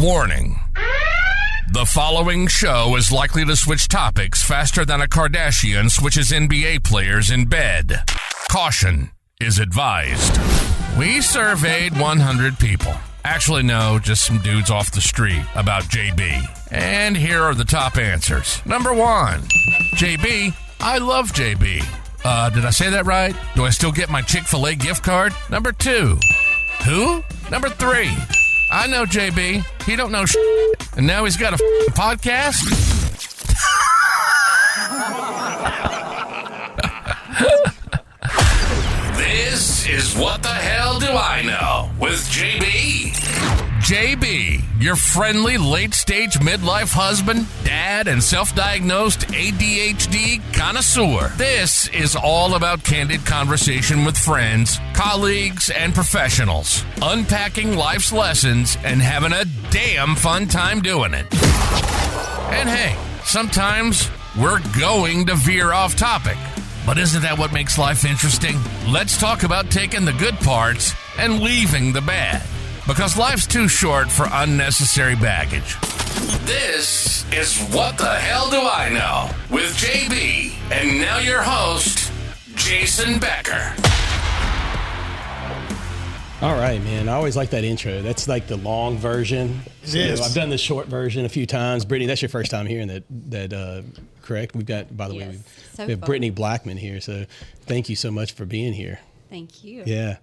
Warning. The following show is likely to switch topics faster than a Kardashian switches NBA players in bed. Caution is advised. We surveyed 100 people. Actually, no, just some dudes off the street about JB. And here are the top answers. Number 1, JB. I love JB. Did I say that right? Do I still get my Chick-fil-A gift card? Number 2, who? Number 3, I know JB. He don't know shit. And now he's got a podcast? This is What the Hell Do I Know with JB. JB, your friendly late-stage midlife husband, dad, and self-diagnosed ADHD connoisseur. This is all about candid conversation with friends, colleagues, and professionals, unpacking life's lessons and having a damn fun time doing it. And hey, sometimes we're going to veer off topic. But isn't that what makes life interesting? Let's talk about taking the good parts and leaving the bad. Because life's too short for unnecessary baggage. This is What the Hell Do I Know with JB. And now your host, Jason Becker. All right, man. I always like that intro. That's like the long version. It is. I've done the short version a few times. Brittany, that's your first time hearing that correct? We've got, by the way, So we have fun. Brittany Blackman here. So thank you so much for being here. Thank you. Yeah.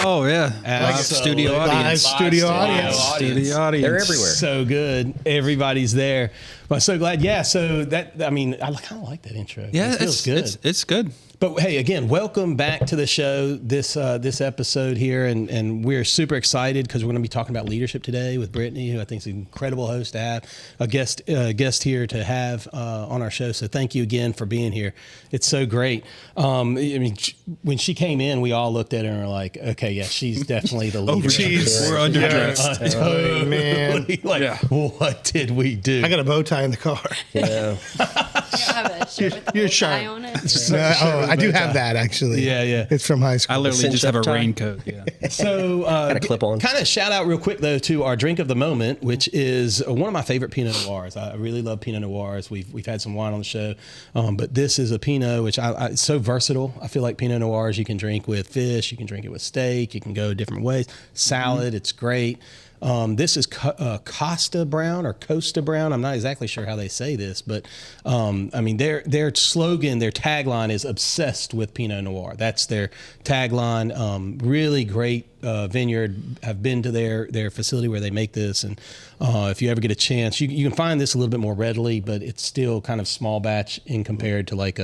Oh, yeah. Absolutely. Studio audience. Studio audience. Studio audience. They're everywhere. So good. Everybody's there. I'm so glad. Yeah. So that, I mean, I kind of like that intro. Yeah, it feels good. It's good. But hey, again, welcome back to the show. This episode here, and we're super excited because we're going to be talking about leadership today with Brittany, who I think is an incredible host to have, a guest here to have on our show. So thank you again for being here. It's so great. I mean, when she came in, we all looked at her and were like, okay, yeah, she's definitely the leader. We're underdressed. Oh, man. Like, what did we do? I got a bow tie in the car. Yeah. You have a shirt with the You're little sharp. tie on it. I do have that, actually. Yeah, yeah. It's from high school. I literally just have a Cinch-up tie. raincoat. Yeah. So, Got a clip on. Kind of shout out real quick though to our drink of the moment, which is one of my favorite Pinot Noirs. I really love Pinot Noirs. We've had some wine on the show, but this is a Pinot which it's so versatile. I feel like Pinot Noirs you can drink with fish, you can drink it with steak, you can go different ways. Salad, it's great. This is Costa Brown or Costa Brown. I'm not exactly sure how they say this, but I mean their slogan, their tagline is obsessed with Pinot Noir. That's their tagline. Really great vineyard. I've been to their facility where they make this, and if you ever get a chance, you can find this a little bit more readily, but it's still kind of small batch in compared to like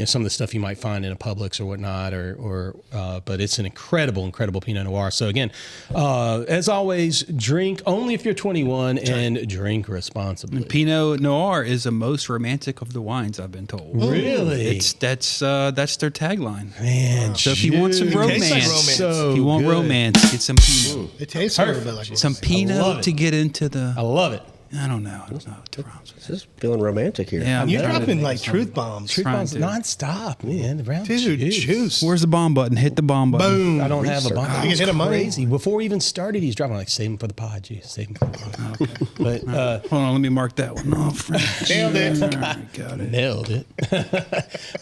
some of the stuff you might find in a Publix or whatnot, but it's an incredible Pinot Noir. So again, as always, drink only if you're 21 and drink responsibly. Pinot Noir is the most romantic of the wines, I've been told. Really? That's their tagline. Man, So if you want some dude, romance, like romance. so if you want good. romance, get some Pinot. It tastes a little bit like Some love Pinot it. to get into I the. love it. I don't know what to rhymes with. This is feeling romantic here. Yeah, You're I'm dropping like truth bombs. Truth Trying bombs to. nonstop, man. The brown Dude, juice. Where's the bomb button? Hit the bomb button. Boom. I don't have a bomb. You can It's hit a money. crazy. Before we even started, he's dropping like save him for the pod, G. Save him for the pod. Okay. But Hold on, let me mark that one off. Nailed it. Got it. nailed it.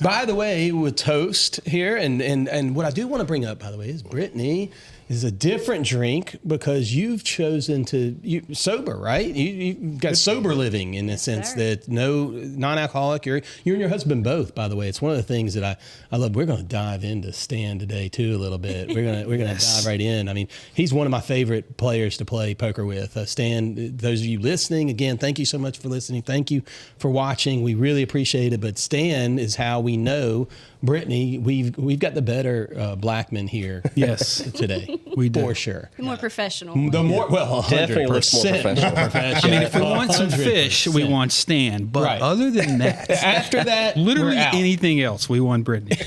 By the way, with Toast here, and what I do want to bring up, by the way, is Brittany is a different drink because you've chosen to sober, right? You've got sober living in the sense Sir. that no non-alcoholic. You and your husband both, by the way. It's one of the things that I love. We're going to dive into Stan today too a little bit. We're gonna dive right in. I mean, he's one of my favorite players to play poker with. Stan, those of you listening, again, thank you so much for listening. Thank you for watching. We really appreciate it. But Stan is how we know Brittany. We've got the better Blackman here. Yes. Today. We do. For sure. More professional. The more, well, Definitely looks more 100% professional. I mean, if we want some fish, we 100%. want Stan. But Right. other than that, After that, literally we're out. anything else, we want Brittany.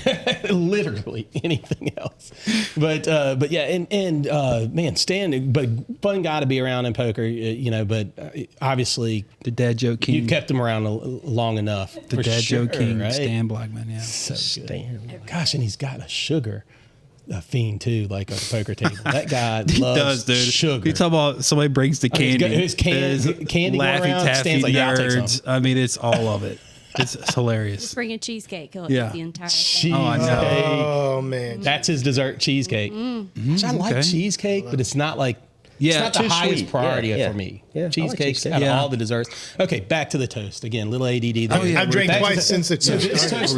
Literally anything else. But yeah, and man, Stan, but fun guy to be around in poker, but obviously The dad joke king. you kept him around long enough. the for dad sure, joke king, right? Stan Blackman. Yeah. So good. Stan. Gosh, and he's got a sugar a fiend too, like a poker table. That guy loves He does, dude. sugar. You talk about somebody brings the candy. his candy going Laffy around, Taffy stands like, yeah, I'll take nerds. some. I mean, it's all of it. It's hilarious. Bring a cheesecake. He'll Yeah. eat the entire thing. Cheesecake. Oh, I know. Oh man. That's his dessert, cheesecake. Which I like okay. cheesecake, but it's not like Yeah, it's not the too highest sweet. priority Yeah, for me. yeah. I like Cheesecake's cheesecake. out of Yeah. all the desserts. Okay, back to the toast again. Little ADD there. Oh, yeah. I've drank Back to twice the- since it's So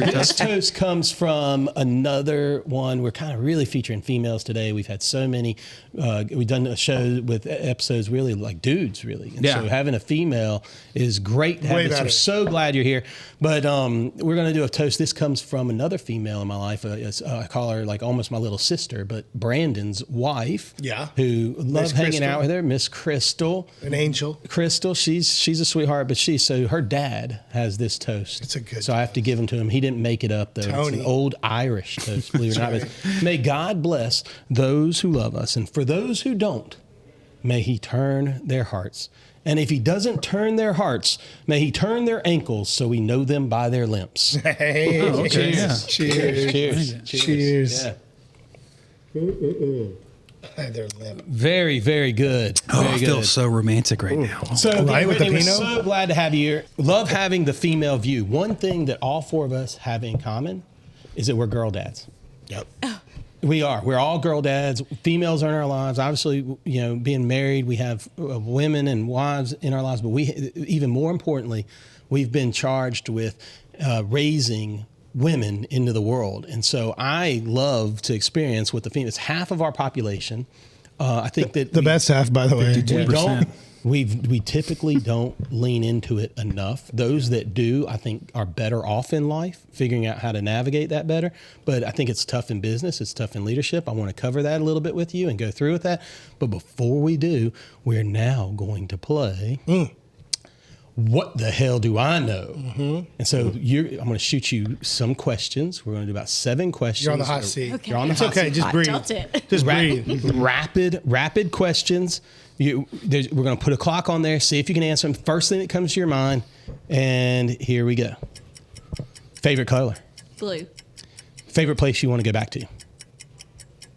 this toast comes from another one. We're kind of really featuring females today. We've had so many. We've done a show with episodes really like dudes, really. And Yeah. so having a female is great to have. Way This. We're better. so glad you're here. But we're going to do a toast. This comes from another female in my life. I call her like almost my little sister, but Brandon's wife. Yeah. Who love hanging Crystal. out with her, Miss Crystal. An angel. Crystal, she's a sweetheart, but so her dad has this toast. It's a good So I have to give him to him. He didn't make it up though. It's Tony. an old Irish toast, believe it or not. But may God bless those who love us, and for those who don't, may He turn their hearts. And if He doesn't turn their hearts, may He turn their ankles so we know them by their limps. Hey, okay, cheers. yeah. Cheers. Cheers. Cheers. Yeah. Their lip. Very, very good. Oh, Very I feel good. so romantic right now. So, Right, with the Brittany, we're Pinot? so glad to have you here. Love having the female view. One thing that all four of us have in common is that we're girl dads. Yep. We are. We're all girl dads. Females are in our lives. Obviously, you know, being married, we have women and wives in our lives. But we, even more importantly, we've been charged with raising women into the world. And so I love to experience what the females, half of our population. I think that The best half, by the way. we typically don't lean into it enough. Those that do, I think, are better off in life, figuring out how to navigate that better. But I think it's tough in business. It's tough in leadership. I want to cover that a little bit with you and go through with that. But before we do, we're now going to play What the Hell Do I Know? And so I'm going to shoot you some questions. We're going to do about 7 questions. You're on the hot seat. Okay. You're on the It's hot okay. seat. Just breathe. Tilt it. Just breathe. Rapid questions. We're going to put a clock on there. See if you can answer them. First thing that comes to your mind. And here we go. Favorite color? Blue. Favorite place you want to go back to?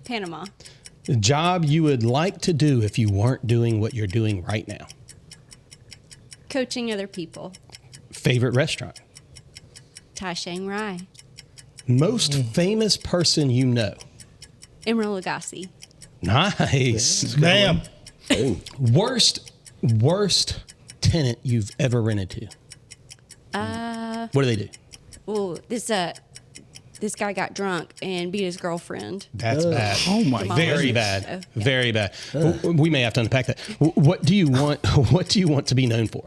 Panama. The job you would like to do if you weren't doing what you're doing right now? Coaching other people. Favorite restaurant? Tai Shang Rai. Most famous person you know? Emeril Lagasse. Nice. Bam. Worst tenant you've ever rented to? What do they do? Well, this guy got drunk and beat his girlfriend. That's bad. Oh my Mom. Very So, bad. yeah. Very bad. We may have to unpack that. What do you want? What do you want to be known for?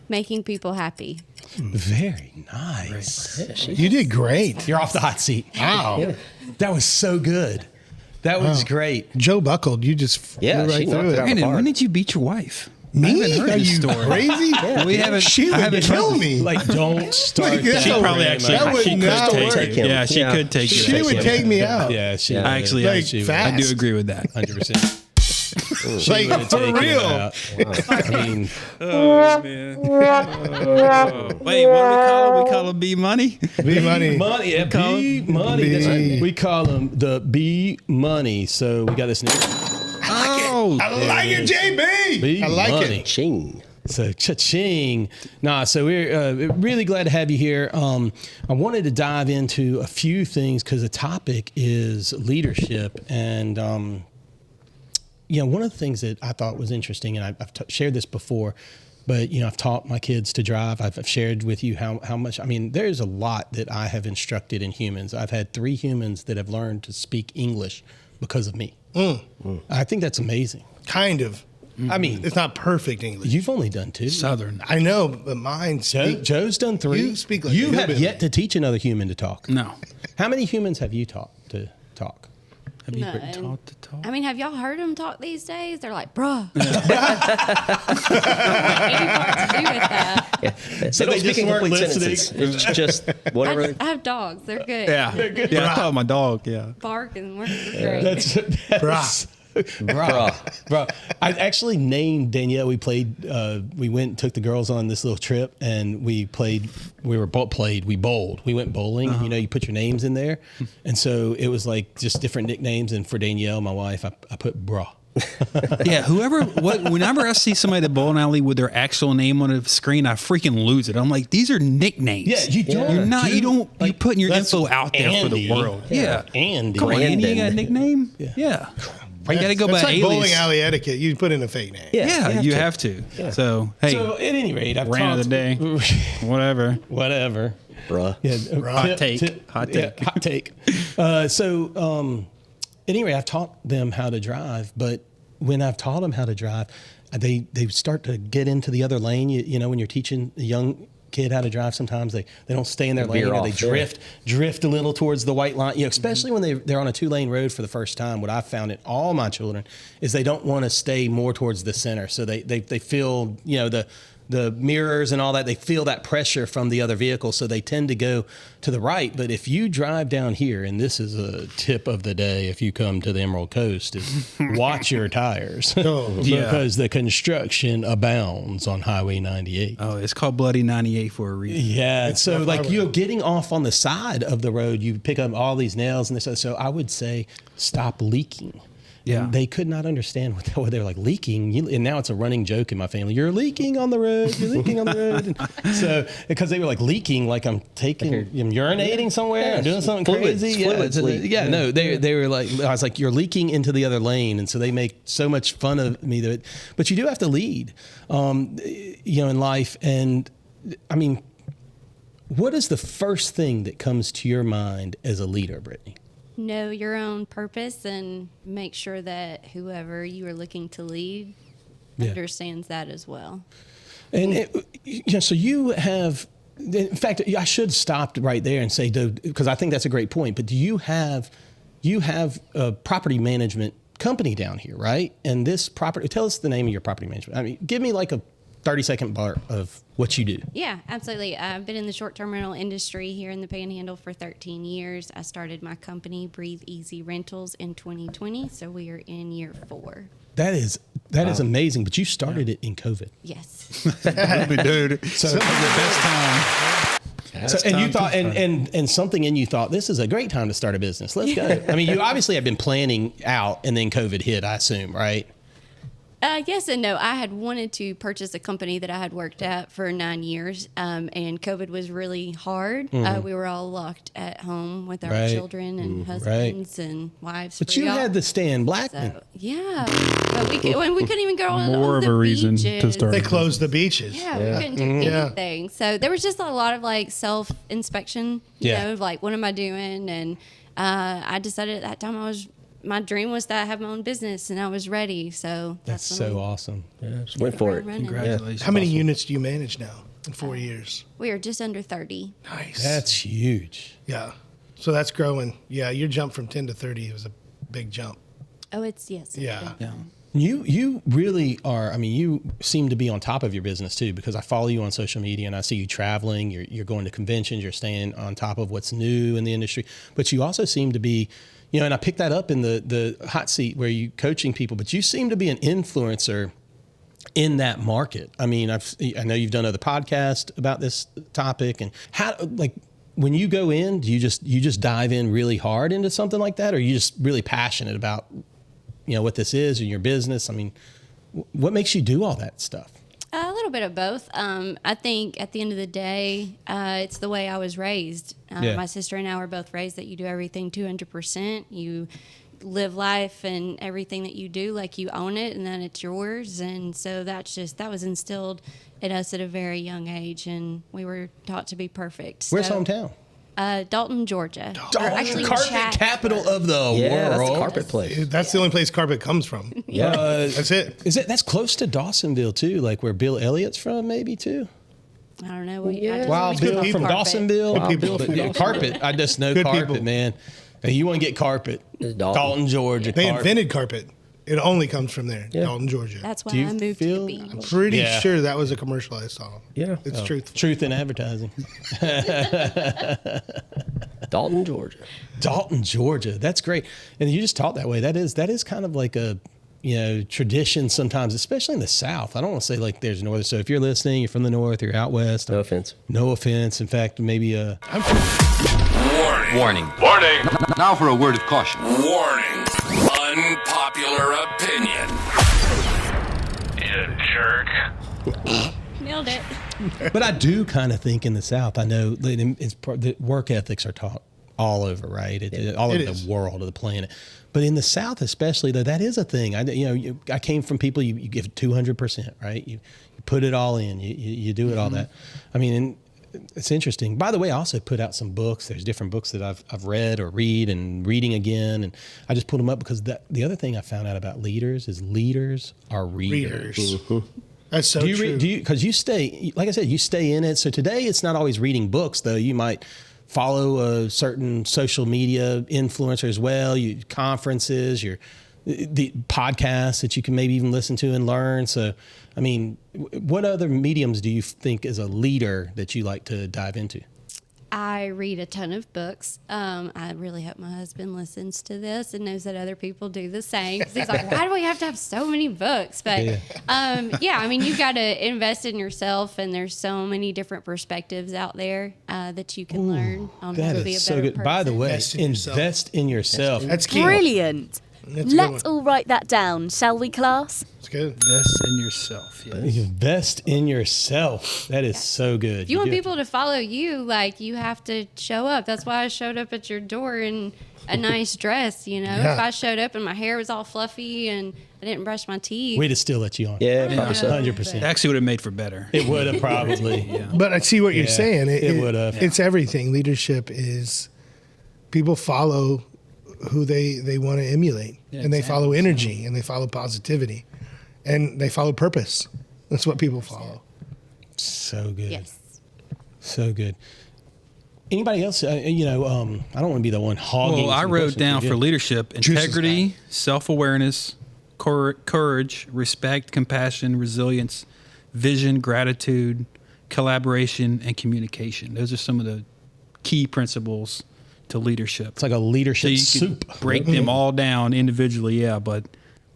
Making people happy. Very nice. You did great. You're off the hot seat. Wow. That was so good. That was great. Joe buckled. You just Yeah, flew she right knocked through it it. out. Brandon, apart. when did you beat your wife? Me? I haven't heard Are this you story. crazy? We haven't. She I would haven't kill heard- me. Like, don't start. Like, that. she Probably Very actually. much. That would she not could work. take you. Yeah, she Yeah. could take you. She would take me out. Yeah, she. I actually, Like, she would. fast. I do agree with that. 100%. Like, for real. I mean, Oh man. Wait, what do we call him? We call him B Money. Be money. money, yeah, call B money. That's B. right. We call them the B money. So we got this new Oh, I like it, JB. B I like money. it. Ching. So cha-ching. Nah, so we're really glad to have you here. I wanted to dive into a few things because the topic is leadership. And, one of the things that I thought was interesting, and I've shared this before, but, I've taught my kids to drive. I've shared with you how much, there's a lot that I have instructed in humans. I've had 3 humans that have learned to speak English because of me. I think that's amazing. Kind of. I mean, It's not perfect English. you've only done 2. Southern. I know, but mine speak. Joe's done 3. You speak like you a have hillbilly. yet to teach another human to talk. No. How many humans have you taught to talk? Have you been None. taught to talk? I mean, have y'all heard them talk these days? They're like, bruh. Any part to do with that? They don't they speak just in weren't complete listening. sentences. It's just whatever. I have dogs. They're good. Yeah. Yeah, I taught my dog. Yeah. Bark and work. They're great. That's Bro, I actually named Danielle. We played. We went and took the girls on this little trip, and we played. We bowled. We went bowling. You know, you put your names in there, and so it was like just different nicknames. And for Danielle, my wife, I put Bra. Yeah, whenever I see somebody at the bowling alley with their actual name on a screen, I freaking lose it. I'm like, these are nicknames. Yeah, you don't. You're not. You don't. You're Like, putting your that's info out there for the Andy. world. Yeah. Andy. Come on, Andy, you got a Brandon. nickname? Yeah. You got to go by It's like bowling alias. alley etiquette. You put in a fake name. Yeah, you have to. So hey, So at any rate, I've rant of the day, whatever. Whatever. Bruh. Yeah, Hot take. Hot take. Yeah, hot take. Anyway, I've taught them how to drive, but when I've taught them how to drive, they start to get into the other lane. You know, when you're teaching a young kid how to drive, sometimes they don't stay in their lane, veer or they off, yeah. drift a little towards the white line. You know, especially when they're on a 2-lane road for the first time. What I've found in all my children is they don't want to stay more towards the center, so they feel, you know, the mirrors and all that, they feel that pressure from the other vehicle, so they tend to go to the right. But if you drive down here, and this is a tip of the day if you come to the Emerald Coast, is watch your tires. Oh, yeah. Because the construction abounds on Highway 98. Oh, it's called Bloody 98 for a reason. Yeah, so rough like highway. you're getting off on the side of the road, you pick up all these nails and this. So I would say stop leaking. Yeah. And they could not understand what they were like, leaking. And now it's a running joke in my family. You're leaking on the road. You're leaking on the road. And so because they were like leaking, like I'm urinating somewhere, I'm doing something Fluids, crazy. fluids leak. No, they were like, I was like, you're leaking into the other lane. And so they make so much fun of me but you do have to lead, you know, in life. And I mean, what is the first thing that comes to your mind as a leader, Brittany? Know your own purpose and make sure that whoever you are looking to lead Yeah. understands that as well. And you know, so you have, in fact, I should stop right there and say, because I think that's a great point. But do you have a property management company down here, right? And this property, tell us the name of your property management. I mean, give me like a 30-second part of what you do. Yeah, absolutely. I've been in the short-term rental industry here in the Panhandle for 13 years. I started my company, Breathe Easy Rentals, in 2020, so we are in year 4. That is amazing. But you started it in COVID. Yes. Dude, So the best time. So, and you thought, and something in you thought, this is a great time to start a business. Let's go. I mean, you obviously have been planning out, and then COVID hit, I assume, right? Yes and no. I had wanted to purchase a company that I had worked at for 9 years, and COVID was really hard. We were all locked at home with our Right. children and husbands and wives. But for you y'all. had the Stan Blackman. So, yeah, but we couldn't even go on More on of the a reason to beaches. start. They closed the beaches. Yeah, we couldn't do anything. So there was just a lot of like self inspection. You Yeah. know, of like what am I doing? And I decided at that time my dream was that I have my own business and I was ready. So That's when so we awesome. Just went for it. running. Congratulations. How many units do you manage now in 4 years? We are just under 30. Nice. That's huge. Yeah. So that's growing. Yeah, your jump from 10 to 30 was a big jump. Oh, it's Yeah. Yeah. You really are. I mean, you seem to be on top of your business too, because I follow you on social media and I see you traveling. You're going to conventions. You're staying on top of what's new in the industry. But you also seem to be, you know, and I picked that up in the hot seat where you coaching people. But you seem to be an influencer in that market. I mean, I know you've done other podcasts about this topic, and how like. When you go in, do you just dive in really hard into something like that, or are you just really passionate about, you know, what this is and your business? I mean, what makes you do all that stuff? A little bit of both. I think at the end of the day, it's the way I was raised. Yeah. My sister and I were both raised that you do everything 200%. You live life and everything that you do like you own it and then it's yours. And so that was instilled in us at a very young age, and we were taught to be perfect. Where's So, hometown? Dalton, Georgia. Or actually Carpet Chatsworth. capital of the Yeah, that's the world. carpet place. That's the only place carpet comes from. Yeah. That's it. That's close to Dawsonville too, like where Bill Elliott's from, maybe too. I don't know. Wild Good Bill people. from Carpet. Dawsonville. Good people But from yeah, Dawsonville. carpet. I just know Good carpet, people. man. Hey, you want to get carpet? Dalton. Dalton, Georgia. They carpet. invented carpet. It only comes from there, Yeah. Dalton, Georgia. That's why Do you I moved feel- to the beach. Pretty Yeah. sure that was a commercialized song. Yeah. It's truthful. Truth in advertising. Dalton, Georgia. Dalton, Georgia. That's great. And you just taught that way. That is kind of like a tradition sometimes, especially in the South. I don't want to say like there's north. So if you're listening, you're from the north, you're out west. No offense. No offense. In fact, maybe Warning. Now for a word of caution. Warning. Unpopular opinion. You jerk. Nailed it. But I do kind of think in the South, I know that the work ethics are taught all over, right? All over is. the world, of the planet. But in the South, especially, though, that is a thing. I came from people, you give 200%, right? You put it all in. You do it all that. I mean, and it's interesting. By the way, I also put out some books. There's different books that I've read or read and reading again. And I just pulled them up because the other thing I found out about leaders is leaders are readers. Readers. That's so Do you true. read? Because you stay, like I said, you stay in it. So today, it's not always reading books, though. You might follow a certain social media influencer as well. Conferences, the podcasts that you can maybe even listen to and learn. So, I mean, what other mediums do you think as a leader that you like to dive into? I read a ton of books. I really hope my husband listens to this and knows that other people do the same. 'Cause he's like, why do we have to have so many books? But yeah, I mean, you've got to invest in yourself, and there's so many different perspectives out there that you can learn on how That to be a is better so good. person. By the way, Invest in yourself. invest in yourself. That's key. Brilliant. That's a good Let's one. all write that down, shall we, class? It's good. Invest in yourself. Yes. Invest in yourself. That is so good. If you want do- people to follow you, like, you have to show up. That's why I showed up at your door in a nice dress, you know? Yeah. If I showed up and my hair was all fluffy and I didn't brush my teeth. We'd have still let you on. Yeah, probably so. 100%. It actually would have made for better. It would have probably. But I see what you're Yeah, saying. it would've. It's everything. Leadership is people follow who they want to emulate, and they follow energy, and they follow positivity, and they follow purpose. That's what people follow. So good. Yes. So good. Anybody else? I don't want to be the one hogging. Well, I some wrote questions. down Yeah. for leadership Juice is integrity, self-awareness, courage, respect, compassion, resilience, vision, gratitude, collaboration, and communication. Those are some of the key principles to leadership. It's like a leadership So you soup. could break them all down individually, yeah, but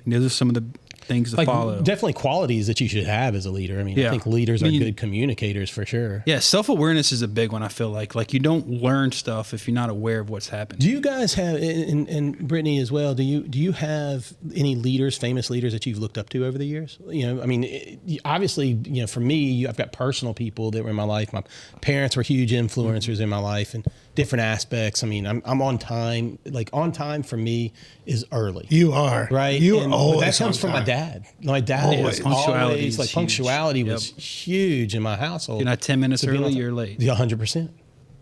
those are some of the things to Like follow. definitely qualities that you should have as a leader. I mean, I Yeah. think leaders I mean, are good communicators for sure. Yeah, self-awareness is a big one, I feel like. Like, you don't learn stuff if you're not aware of what's happening. Do you guys have, and Brittany as well, do you have any leaders, famous leaders that you've looked up to over the years? I mean, obviously, for me, I've got personal people that were in my life. My parents were huge influencers in my life and different aspects. I mean, I'm on time. Like, on time for me is early. You are Right. You are And- but always. that comes on from my time. dad. My dad Always. is Punctuality always is like huge. punctuality Yep. was huge in my household. You're not 10 minutes So being early, on time- you're late. Yeah, 100%.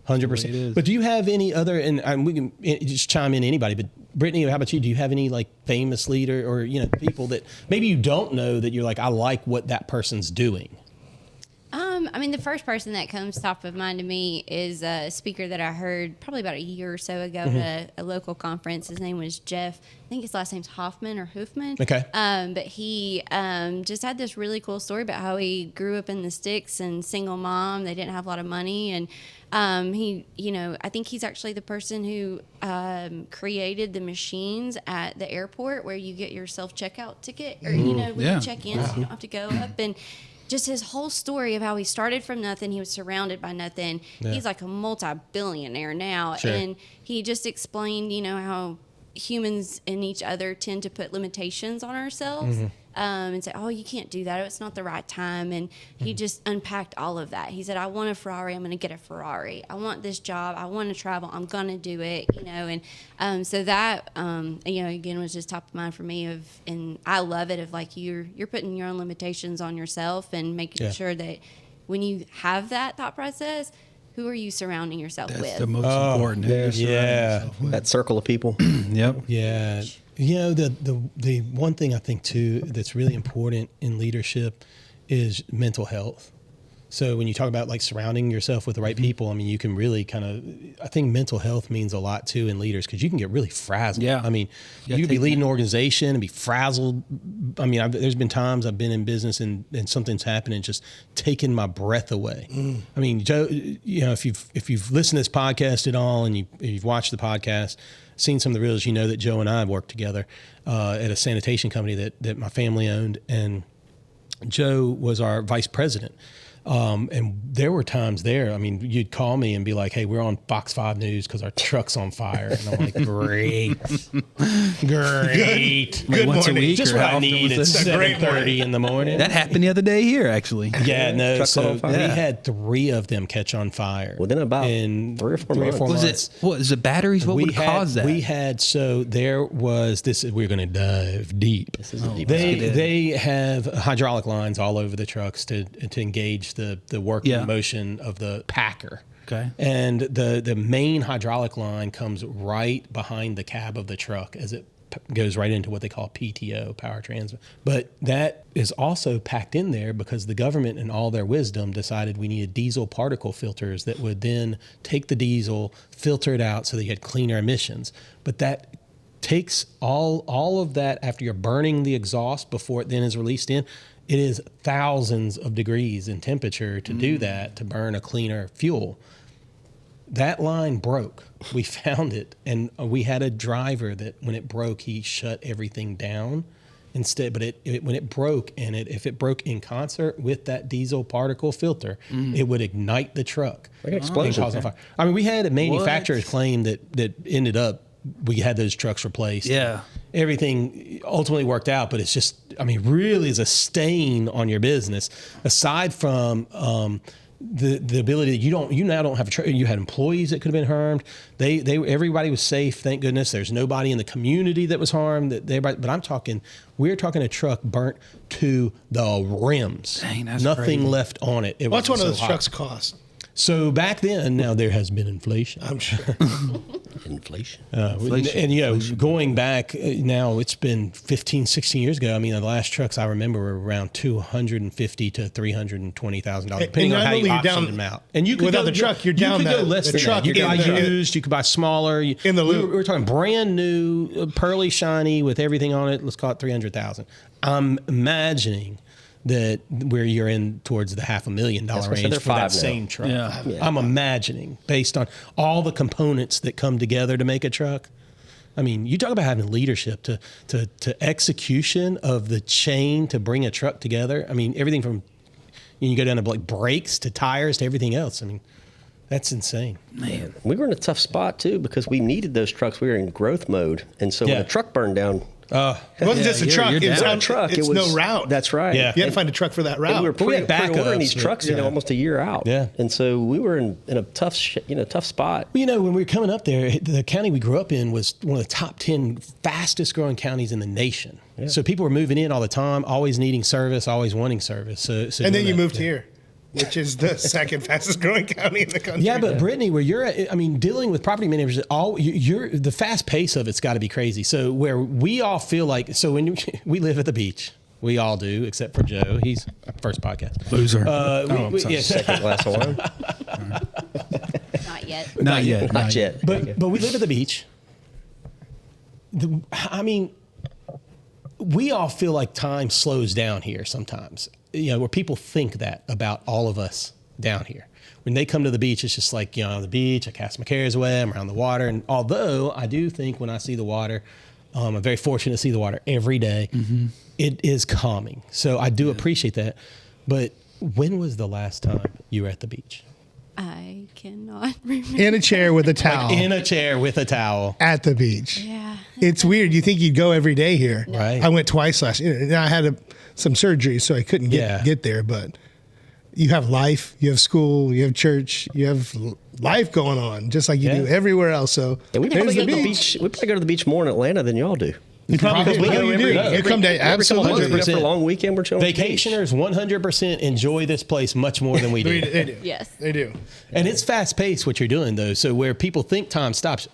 100%. That's the way it is. But do you have any other, and we can just chime in anybody, but Brittany, how about you? Do you have any like famous leader or, people that maybe you don't know that you're like, I like what that person's doing? I mean, the first person that comes top of mind to me is a speaker that I heard probably about a year or so ago at a local conference. His name was Jeff. I think his last name's Hoffman or Hoofman. Okay. But he just had this really cool story about how he grew up in the sticks and single mom. They didn't have a lot of money. And he, I think he's actually the person who created the machines at the airport where you get your self-checkout ticket or, when Yeah. you check in, so you don't have to go up. And just his whole story of how he started from nothing. He was surrounded by nothing. Yeah. He's like a multi-billionaire now. Sure. And he just explained, how humans and each other tend to put limitations on ourselves and say, oh, you can't do that. It's not the right time. And he just unpacked all of that. He said, I want a Ferrari. I'm going to get a Ferrari. I want this job. I want to travel. I'm going to do it, And so that, again, was just top of mind for me and I love it of like you're putting your own limitations on yourself and making sure that when you have that thought process, who are you surrounding yourself That's with? the most important. Who you're surrounding Yeah. yourself with. That circle of people. Yep. Yeah. The one thing I think too that's really important in leadership is mental health. So when you talk about like surrounding yourself with the right people, I mean, you can really kind of, I think mental health means a lot too in leaders because you can get really frazzled. Yeah. I mean, you can be leading an organization and be frazzled. I mean, there's been times I've been in business and something's happened and just taken my breath away. I mean, Joe, you know, if you've listened to this podcast at all and you've watched the podcast, seen some of the reels, you know that Joe and I have worked together at a sanitation company that my family owned, and Joe was our vice president. And there were times there, I mean, you'd call me and be like, hey, we're on Fox 5 News because our truck's on fire. And I'm like, great. Good once a morning. week, Just or what how I often need at was this? 7:30 in the morning. That happened the other day here, actually. Yeah, no. Truck So caught on fire. we had 3 of them catch on fire Within about 3 or 4 months. Was months. it? What is it? Batteries? What would cause that? We had, so there was this, we're going to dive deep. This is a deep They have hydraulic lines all over the trucks to engage the working Yeah. motion of the packer. Okay. And the main hydraulic line comes right behind the cab of the truck as it goes right into what they call PTO, power transfer. But that is also packed in there because the government, in all their wisdom, decided we needed diesel particle filters that would then take the diesel, filter it out so that you had cleaner emissions. But that takes all of that after you're burning the exhaust before it then is released in. It is thousands of degrees in temperature to do that, to burn a cleaner fuel. That line broke. We found it, and we had a driver that when it broke, he shut everything down instead. But when it broke, and if it broke in concert with that diesel particle filter, it would ignite the truck Like an explosion. and cause on fire. I mean, we had a manufacturer's claim that ended up, we had those trucks replaced. Yeah. Everything ultimately worked out, but it's just, I mean, really is a stain on your business. Aside from the ability that you now don't have you had employees that could have been harmed. Everybody was safe, thank goodness. There's nobody in the community that was harmed. But we're talking a truck burnt to the rims. Dang, that's nothing crazy. left on it. It What's was one of so those hot. trucks cost? So back then, now there has been inflation. I'm sure. Inflation. And you know, going back now, it's been 15, 16 years ago. I mean, the last trucks I remember were around $250,000 to $320,000, depending on how you auction them out. And you could without go, the truck, you're you down could go that- less the than truck that. You could buy in the- used. You could buy smaller. In the loop. We're talking brand new, pearly shiny with everything on it. Let's call it $300,000. I'm imagining that where you're in towards the $500,000 That's why I said range they're for that 5 now. same truck. Yeah. I'm imagining based on all the components that come together to make a truck. I mean, you talk about having leadership to execution of the chain to bring a truck together. I mean, everything from you go down to like brakes to tires to everything else. I mean, that's insane. Man. We were in a tough spot too because we needed those trucks. We were in growth mode, and so when Yeah. a truck burned down, It wasn't just a you're- truck. you're It was down. on truck. It's no route. That's right. Yeah. You had to find a truck for that And route. we were But we had pre-ordering backups, these but- trucks, yeah. almost a year out. Yeah. And so we were in a tough spot. Well, you know, when we were coming up there, the county we grew up in was one of the top 10 fastest growing counties in the nation. So people were moving in all the time, always needing service, always wanting service. So and then doing you that- moved here, which is the second fastest growing county in the country. Yeah, but Brittany, where you're at, I mean, dealing with property managers, you're the fast pace of it's got to be crazy. So where we all feel like, so when we live at the beach, we all do, except for Joe. He's first podcast. Loser. Yeah. Second glass of wine. Not yet. Not yet. Not yet. But we live at the beach. I mean, we all feel like time slows down here sometimes. You know, where people think that about all of us down here. When they come to the beach, it's just like, you know, on the beach, I cast my cares away, I'm around the water. And although I do think when I see the water, I'm very fortunate to see the water every day, it is calming. So I do appreciate that. But when was the last time you were at the beach? I cannot remember. in a chair with a towel In a chair with a towel. at the beach. Yeah. It's weird. You think you'd go every day here. Right. I went twice last year. Now I had some surgery, so I couldn't Yeah. get there. But you have life, you have school, you have church, you have life going on, just like you Yeah. do everywhere else. So And we there's probably the go to the beach. beach. We probably go to the beach more in Atlanta than y'all do. You probably Probably do. go You every- do. You come to Every couple months, we go absolutely. for a long weekend. We're chilling. at the beach. Vacationers 100% enjoy this place much more than we do. They do. Yes. They do. And it's fast paced what you're doing though. So where people think time stops,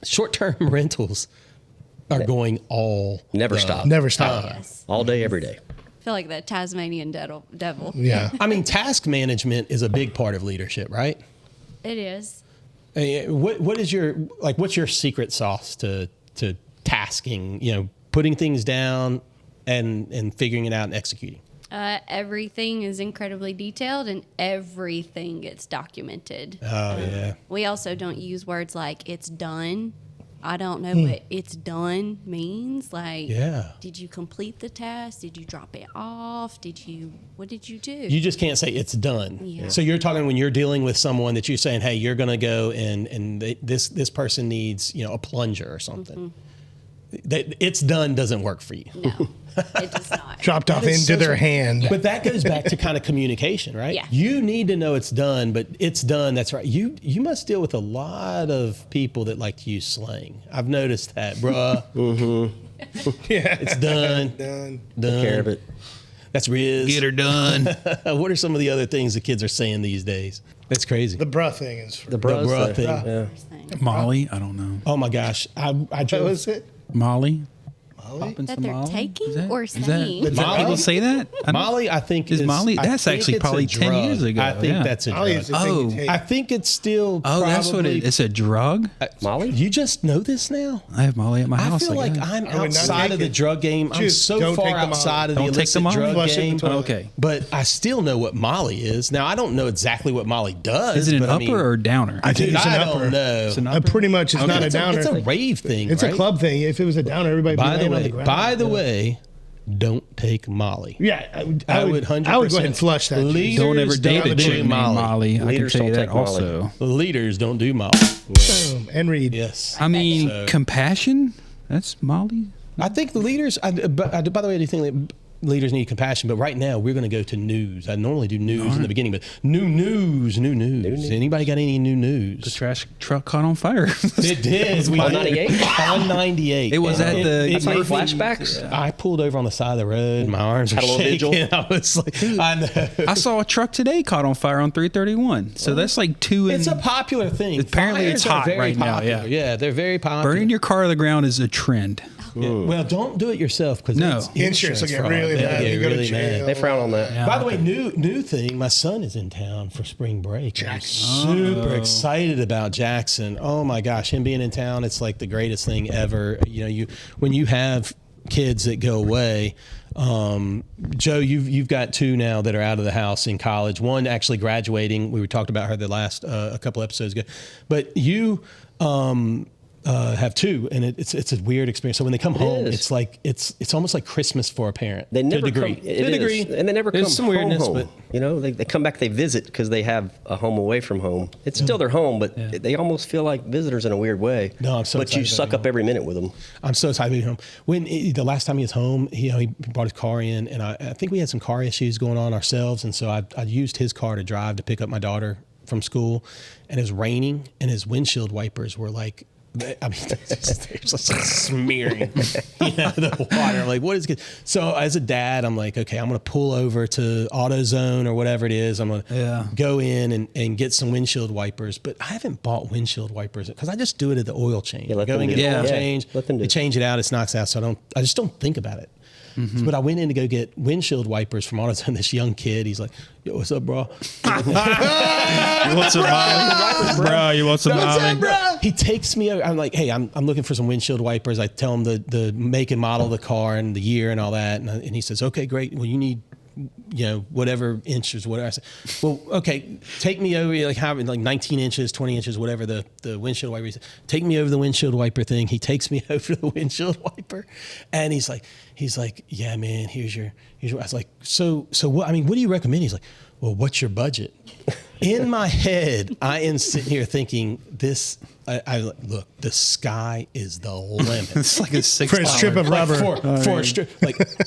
short term rentals are going all Never the stop. Never stop. Yes. All day, every day. feel like the Tasmanian devil. Yeah. I mean, task management is a big part of leadership, right? It is. What is your what's your secret sauce to tasking? You know, putting things down and figuring it out and executing. Everything is incredibly detailed and everything gets documented. Oh yeah. We also don't use words like "it's done." I don't know what "it's done" means. Like, Yeah. did you complete the task? Did you drop it off? What did you do? You just can't say it's done. Yeah. So you're talking when you're dealing with someone that you're saying, hey, you're going to go and this person needs, you know, a plunger or something. That it's done doesn't work for you. No, it does not. Dropped off That is into so their smart. hand. But that goes back to kind of communication, right? Yeah. You need to know it's done, but it's done. That's right. You must deal with a lot of people that like to use slang. I've noticed that, bruh. Yeah. It's done. Done. Done. Care of it. That's Riz. Get her done. What are some of the other things the kids are saying these days? That's crazy. The bruh thing is. The bros. bruh though. thing. Yeah. Molly, I don't know. Oh my gosh. I That drove. was it. Molly. Molly? Popping That some they're Molly? taking Is that- or is that- saying? do Molly? people say that? I don't- Molly, I think Is Molly- I that's think actually it's a probably 10 drug. years ago, I think yeah. that's a Molly drug. is the thing you Oh. take. I think it's still. Oh, that's what probably- it is. It's a drug? Molly? You just know this now? I have Molly at my I house. feel like guess. I'm I would not outside take of the it. drug game. I'm Just so don't far take the Molly. outside of the Don't take the illicit Molly? drug Flush it in game. the toilet. Okay. But I still know what Molly is. Now, I don't know exactly what Molly does. Is it an but upper I mean, or downer? I think Dude, it's an I upper. don't know. It's an upper? Pretty much, it's Okay. not a It's downer. a rave thing. It's right? a club thing. If it was a downer, everybody would be laying on the ground. By the way, don't take Molly. Yeah, I would 100%. I would go ahead and flush that. Leaders Don't ever date don't a do chick named Molly. Molly. I can Leaders tell you don't that take Molly. also. Leaders don't do Molly. Boom. And read. Yes. I mean, So- compassion? That's Molly? I think the leaders, by the way, I do think that leaders need compassion, but right now we're going to go to news. I normally do news in the beginning, but new news. Anybody got any new The news? trash truck caught on fire. It did. We On did. 98? On 98. It was at the- That's like made me- flashbacks? I pulled over on the side of the road. My arms were Had a little shaking. vigil? I was like, I know. I saw a truck today caught on fire on 331. So that's like two in. It's a popular thing. Apparently it's Fires are hot very right now, popular. yeah. Yeah, they're very popular. Burning your car to the ground is a trend. Yeah. Well, don't do it yourself because No. it's Insurance will get fraud. really They'll bad. get You go to really mad. jail. They frown on that. Yeah. By the way, new thing. My son is in town for spring break. I'm super excited about Jackson. Oh my gosh, him being in town, it's like the greatest thing ever. You know, when you have kids that go away. Joe, you've got two now that are out of the house in college. One actually graduating. We talked about her the last a couple episodes ago, but you. Have two, and it's a weird experience. So when they come home, is. it's like it's almost like Christmas for a parent. They never to a degree. come. To a degree, And they never There's come some home. weirdness, home. but You know, they come back, they visit because they have a home away from home. It's still their home, but they almost feel like visitors in a weird way. No, I'm so But you excited suck about up every minute with them. I'm so excited to be home. The last time he was home, he brought his car in, and I think we had some car issues going on ourselves, and so I used his car to drive to pick up my daughter from school, and it was raining, and his windshield wipers were like. I mean, they're just like smearing, the water. I'm like, what is good? So as a dad, I'm like, okay, I'm going to pull over to AutoZone or whatever it is. I'm going to go in and get some windshield wipers. But I haven't bought windshield wipers because I just do it at the oil change. Yeah, let Go them and do get it. an oil Yeah. change. Let them do They it. change it out. It knocks out. So I just don't think about it. But I went in to go get windshield wipers from AutoZone. This young kid, he's like, "Yo, what's up, bro?" You want some Molly? Bro, you want some What's Molly? up, bro? He takes me over. I'm like, hey, I'm looking for some windshield wipers. I tell him the make and model of the car and the year and all that. And he says, okay, great. Well, you need, whatever inches, whatever. I said, well, okay, take me over, like 19 inches, 20 inches, whatever the windshield wiper is. Take me over the windshield wiper thing. He takes me over the windshield wiper, and he's like, yeah, man, here's your. I was like, so what? I mean, what do you recommend? He's like, well, what's your budget? In my head, I am sitting here thinking this. I look, the sky is the limit. It's like a $6. For a strip of rubber. For a strip,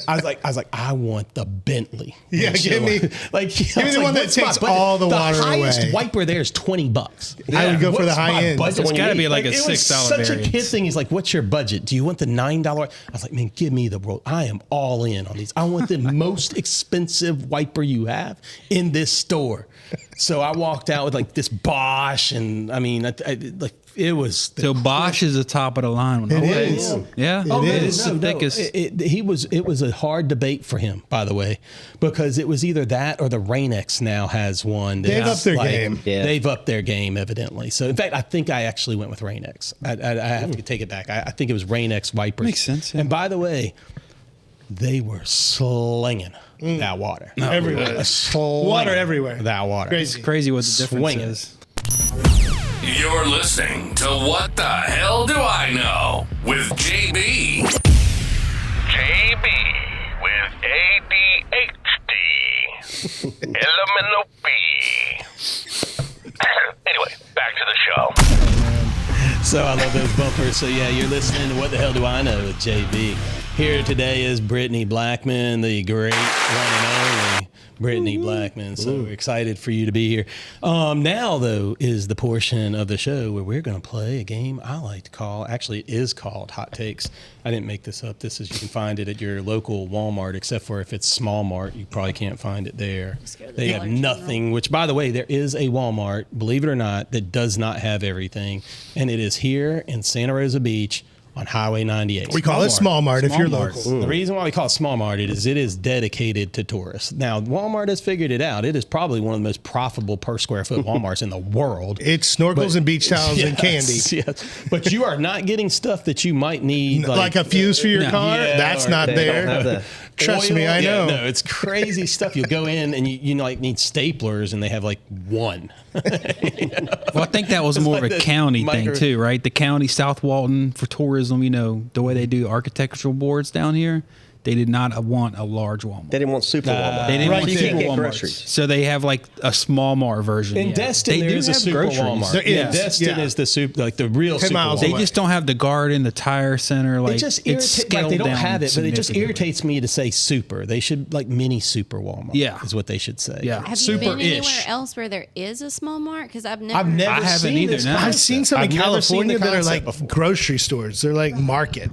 I was like, I want the Bentley. Yeah, give me- give me the one that takes all the water The highest away. wiper there is $20. I would go for the What's high my end. budget? It's gotta be like a it was $6 such a variance. kid thing. He's like, what's your budget? Do you want the $9? I was like, man, give me the roll. I am all in on these. I want the most expensive wiper you have in this store. So I walked out with like this Bosch, and I mean, like It was So Bosch is the top of the line. One It always. is. Yeah. It It's is. the thickest. It was a hard debate for him, by the way, because it was either that or the Rain-X now has one. They've that's upped their game. Yeah. They've upped their game, evidently. So, in fact, I think I actually went with Rain-X. I have to take it back. I think it was Rain-X wipers. Makes sense, yeah. And by the way, they were slinging that water. Everywhere. Slinging Water everywhere. That water. Crazy. Crazy what the difference Swinging. is. You're listening to What the Hell Do I Know with JB. JB with ADHD. Elemental B. Anyway, back to the show. So I love those bumpers. So yeah, you're listening to What the Hell Do I Know with JB. Here today is Brittany Blackman, the great one and only Brittany Blackman. So we're excited for you to be here. Now, though, is the portion of the show where we're going to play a game I like to call, actually it is called Hot Takes. I didn't make this up. This is, you can find it at your local Walmart, except for if it's Small Mart, you probably can't find it there. go to the They have Dollar General. nothing, which by the way, there is a Walmart, believe it or not, that does not have everything. And it is here in Santa Rosa Beach on Highway 98. We call it Small Mart if Small you're Mart. local. The reason why we call it Small Mart it is dedicated to tourists. Now, Walmart has figured it out. It is probably one of the most profitable per square foot Walmarts in the world. It's snorkels and beach towels and candy. Yes. But you are not getting stuff that you might need. Like a fuse for your No. car? Yeah, That's or not They there. don't have that. Trust oil. me, I Yeah, know. no, it's crazy stuff. You'll go in and you like need staplers and they have like one. Well, I think that was more like of a the county micro- thing too, right? The county, South Walton, for tourism, you know, the way they do architectural boards down here, they did not want a large Walmart. They didn't want Super Walmart. They didn't Right want there. super You can't get Walmarts. groceries. So they have like a small mart version. In Yeah. Destin, They there do is a have super groceries. Walmart. There is, Destin yeah. is the super, like the real 10 super miles Walmart. They away. just don't have the garden, the tire center. Like It just it's irritates. Like scaled they don't down have it, but it just significantly. irritates me to say super. They should like mini super Walmart. Yeah. is what they should say. Yeah. Have you been anywhere Super-ish. else where there is a small mart? Because I've never. I've never I haven't seen either, this no. concept. I've seen some in I've never seen the California that are concept like before. grocery stores. They're like market,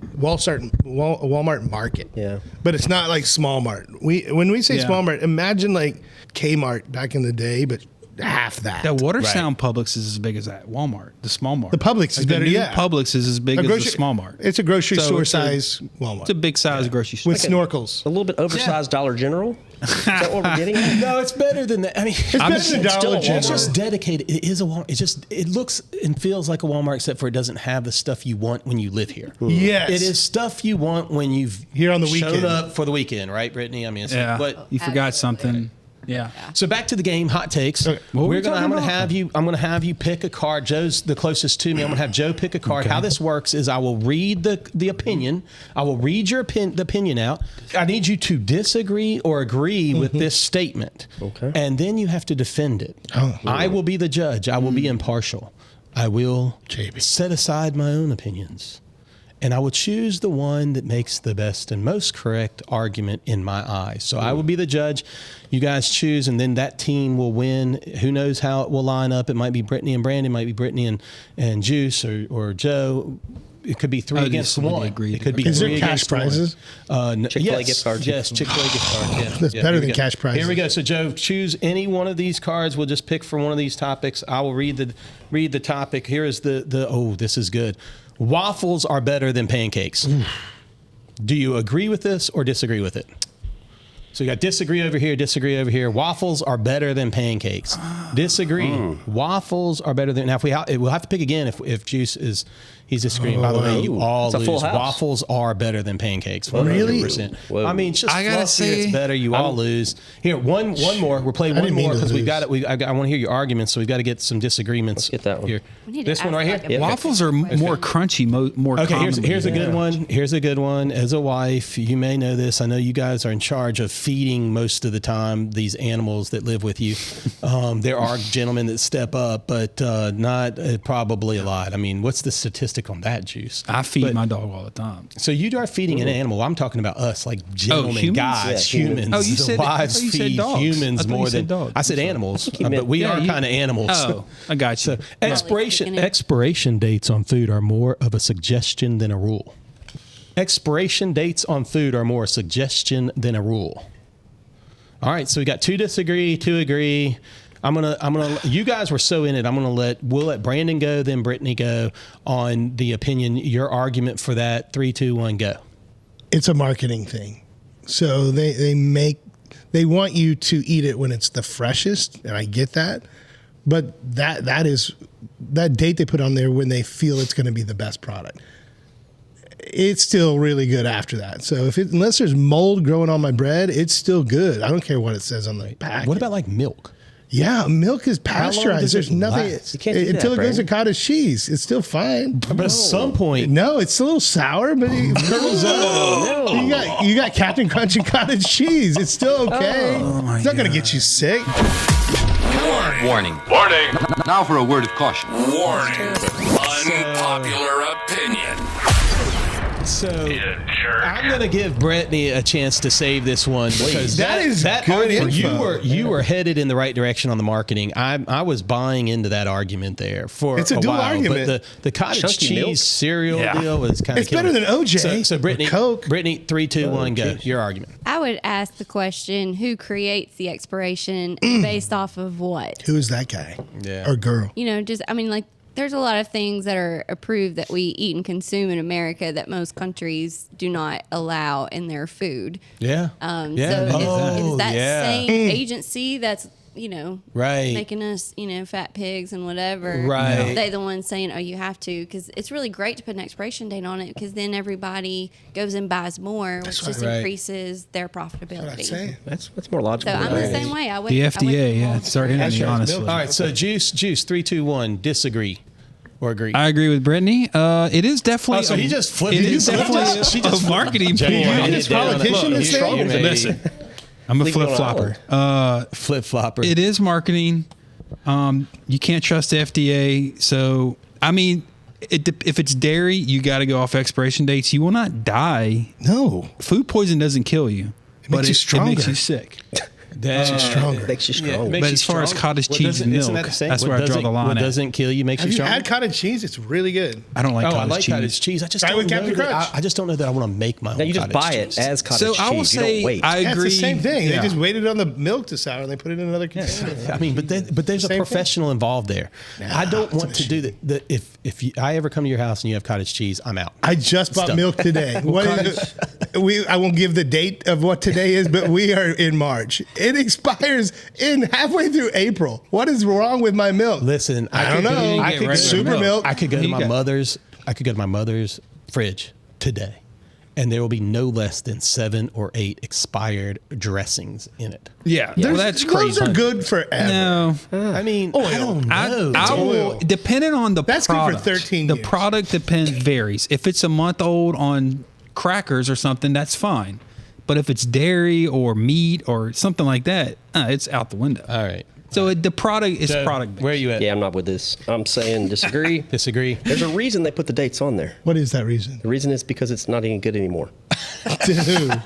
Walmart market. Yeah. But it's not like small mart. When we say Yeah. small mart, imagine like Kmart back in the day, but half that. That Watersound Publix is as big as that Walmart, the small mart. The Publix is Like, better, The new yeah. Publix is as big A as grocery- the small mart. It's a grocery So store it's a- size Walmart. It's a big size grocery store. with snorkels. A little bit oversized Dollar General. Is that what we're getting at? No, it's better than that. I mean, It's better than Dollar It's General. just dedicated. It is a Walmart. It looks and feels like a Walmart, except for it doesn't have the stuff you want when you live here. Yes. It is stuff you want when you've Here on the showed weekend. up for the weekend, right, Brittany? I mean, it's Yeah. but You forgot something. Yeah. so back to the game, hot takes. Okay. What were we I'm talking gonna about? have you pick a card. Joe's the closest to me. I'm gonna have Joe pick a card. Okay. How this works is I will read the opinion. I will read the opinion out. I need you to disagree or agree with this statement. Okay. And then you have to defend it. I will be the judge. I will be impartial. I will JB. set aside my own opinions. And I will choose the one that makes the best and most correct argument in my eyes. So I will be the judge. You guys choose, and then that team will win. Who knows how it will line up? It might be Brittany and Brandon, it might be Brittany and Juice or Joe. It could be three Oh, against this would be one. agreed. It could be Is there three cash against one. prizes? Yes, Chick-fil-A gift cards? Yes, Chick-fil-A gift card. Yeah. That's Yeah, better here than we go. cash prizes. Here we go. So Joe, choose any one of these cards. We'll just pick from one of these topics. I will read the topic. Here is the oh, this is good. Waffles are better than pancakes. Do you agree with this or disagree with it? So you got disagree over here, disagree over here. Waffles are better than pancakes. Disagree. Waffles are better than. Now, we'll have to pick again if Juice is he's disagreeing. By the way, you all It's a lose. full house. Waffles are better than pancakes. Really? 100%. Whoa. I mean, it's just I gotta fluffy, it's say- better. You all lose. Here, one more. We're playing I one didn't mean more to because we've lose. got it. I want to hear your arguments, so we've got to get some disagreements. Let's get that one. Here. We need to This one ask right like here. a- Waffles are more crunchy, more Okay, commonly. here's a good one. Here's a good one. As a wife, you may know this. I know you guys are in charge of feeding most of the time these animals that live with you. There are gentlemen that step up, but not probably a lot. I mean, what's the statistic on that, Juice? I feed But- my dog all the time. So you are feeding an animal. I'm talking about us, like gentlemen, humans? guys, Yeah, humans. humans. Oh, you The said- wives I thought you said feed dogs. I humans thought you more said than dogs. I said animals, but we are you- kind of animals. Oh, I got you. So expiration dates on food are more of a suggestion than a rule. Expiration dates on food are more a suggestion than a rule. All right, so we got two disagree, two agree. You guys were so in it. We'll let Brandon go, then Brittany go on the opinion. Your argument for that. 3, 2, 1, go. It's a marketing thing. So they want you to eat it when it's the freshest, and I get that. But that is that date they put on there when they feel it's going to be the best product. It's still really good after that. So unless there's mold growing on my bread, it's still good. I don't care what it says on the pack. What about like milk? Yeah, milk is long does pasteurized. There's it nothing last? You can't do until that, it goes to Brandon. cottage cheese. It's still fine. But at some point, No, it's a little sour, but it curdles up. You got Captain Crunch and cottage cheese. It's still okay. It's not going to get you sick. Warning. Now for a word of caution. Warning. Unpopular opinion. So I'm going to give Brittany a chance to save this one because That is good argument, info. you were headed in the right direction on the marketing. I was buying into that argument there for It's a dual while, argument. but the cottage Chunky cheese milk. cereal deal was kind of It's better than OJ So or Brittany, Coke. Brittany, 3, 2, 1, go. Your argument. I would ask the question: who creates the expiration based off of what? Who's that guy? Yeah. Or girl? There's a lot of things that are approved that we eat and consume in America that most countries do not allow in their food. Yeah. So is that yeah. same agency that's Right. making us fat pigs and whatever? Right. They the ones saying, oh, you have to, because it's really great to put an expiration date on it, because then everybody goes and buys more, which just Right. increases their What I profitability. say? That's more logical. So I'm than the that. same way. I would The I would FDA, yeah, hold start to hitting me, Pasteurized honestly. milk. All right. So juice, 3, 2, 1, disagree or agree. I agree with Brittany. It is definitely. So he just flipped It it. is She definitely just- she just a marketing Jay, point. you want this politician to say? Listen, I'm a Leave it flip on flopper. flip flopper. It is marketing. You can't trust the FDA. So, I mean, if it's dairy, you got to go off expiration dates. You will not die. No. Food poison doesn't kill you, makes you it stronger. makes you sick. Stronger. Makes you Yeah, strong. makes But you as far as strong. cottage What cheese doesn't- and isn't milk, that the same? that's What where I draw doesn't- the line What at. doesn't kill you makes Have you you strong. had cottage cheese? It's really good. I don't like Oh, I cottage like cheese. cottage cheese. I just Try don't with Captain know that- Crunch. I just don't know that I want to make my own. Now you just cottage buy it cheese. as cottage So cheese. I will you say, don't wait. I Yeah, agree. it's the same thing. Yeah. They just waited on the milk to sour and they put it in another container. I mean, but there's a Same professional involved there. I don't want to do that. If I ever come to your house and you have cottage cheese, I'm out. I just bought Stuff. milk today. I won't give the date of what today is, but we are in March. It expires in halfway through April. What is wrong with my milk? Listen, I don't could go- know. I get could go regular Super milk. milk. I could go to You my got- mother's. I could go to my mother's fridge today, and there will be no less than 7 or 8 expired dressings in it. Yeah, well, that's Those crazy. are good forever. No. I mean, I don't I know. will, depending on the That's good for product. 13 The years. product varies. If it's a month old on crackers or something, that's fine. But if it's dairy or meat or something like that, it's out the window. All right. So the product is Joe, product. where are you at? Yeah, I'm not with this. I'm saying disagree. Disagree. There's a reason they put the dates on there. What is that reason? The reason is because it's not even good anymore. Dude.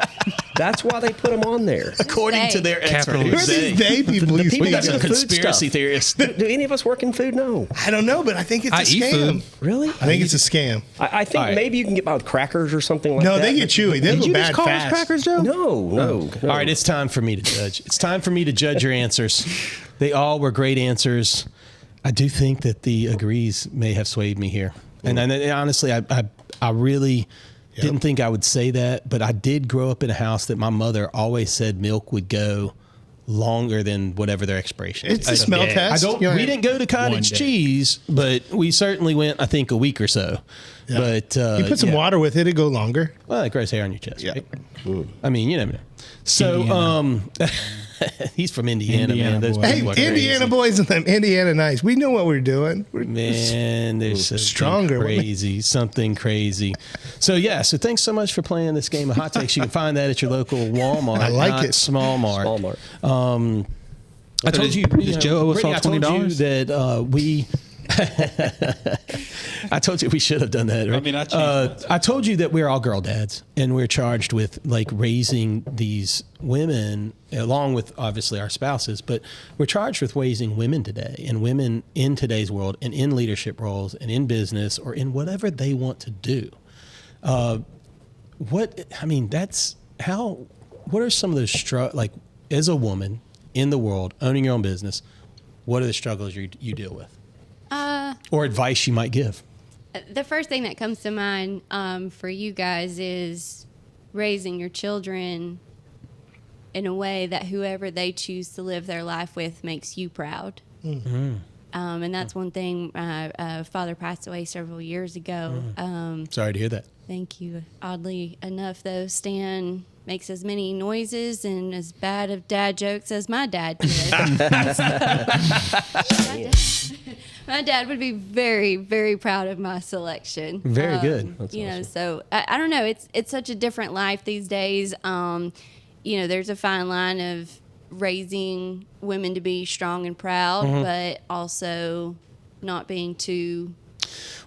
That's why they put them on there. According to their expert, Capitalism. Who are these day people you people speak got some the of? food conspiracy stuff. theorists. Do any of us work in food? No. I don't know, but I think it's I a eat scam. food. Really? I think it's a scam. I think All right. maybe you can get by with crackers or something like No, that. they get chewy. They Did go you bad just call us fast. crackers, Joe? No. All right, it's time for me to judge. It's time for me to judge your answers. They all were great answers. I do think that the agrees may have swayed me here. And honestly, I really didn't think I would say that, but I did grow up in a house that my mother always said milk would go longer than whatever their expiration It's a is. smell test. We didn't go to cottage day. cheese, but we certainly went, I think, a week or so. Yeah. But You put some water with it, it'll go longer. Well, it grows hair on your chest, Yeah. right? I mean, you never know. So, he's from Indiana, Indiana man. Those boy. Hey, people are crazy. Indiana boys and them Indiana nice. We know what we're doing. Man, there's something stronger, wasn't it? crazy, something crazy. So so thanks so much for playing this game of hot takes. You can find that at your local Walmart. I like not it. Small Mart. Walmart. I told you, does Joe owe us Brittany, all I told you $20? that we. I told you we should have done that. Right? I mean, I changed I told you that we're all girl dads, and we're charged with like raising these women, along with obviously our spouses. But we're charged with raising women today, and women in today's world, and in leadership roles, and in business, or in whatever they want to do. What are some of those like as a woman in the world owning your own business? what are the struggles you deal with? Or advice you might give? The first thing that comes to mind for you guys is raising your children in a way that whoever they choose to live their life with makes you proud. Mm-hmm. And that's one thing. Father passed away several years ago. Sorry to hear that. Thank you. Oddly enough, though, Stan makes as many noises and as bad of dad jokes as my dad did. My dad would be very, very proud of my selection. Very good. That's awesome. So I don't know. It's such a different life these days. There's a fine line of raising women to be strong and proud, but also not being too.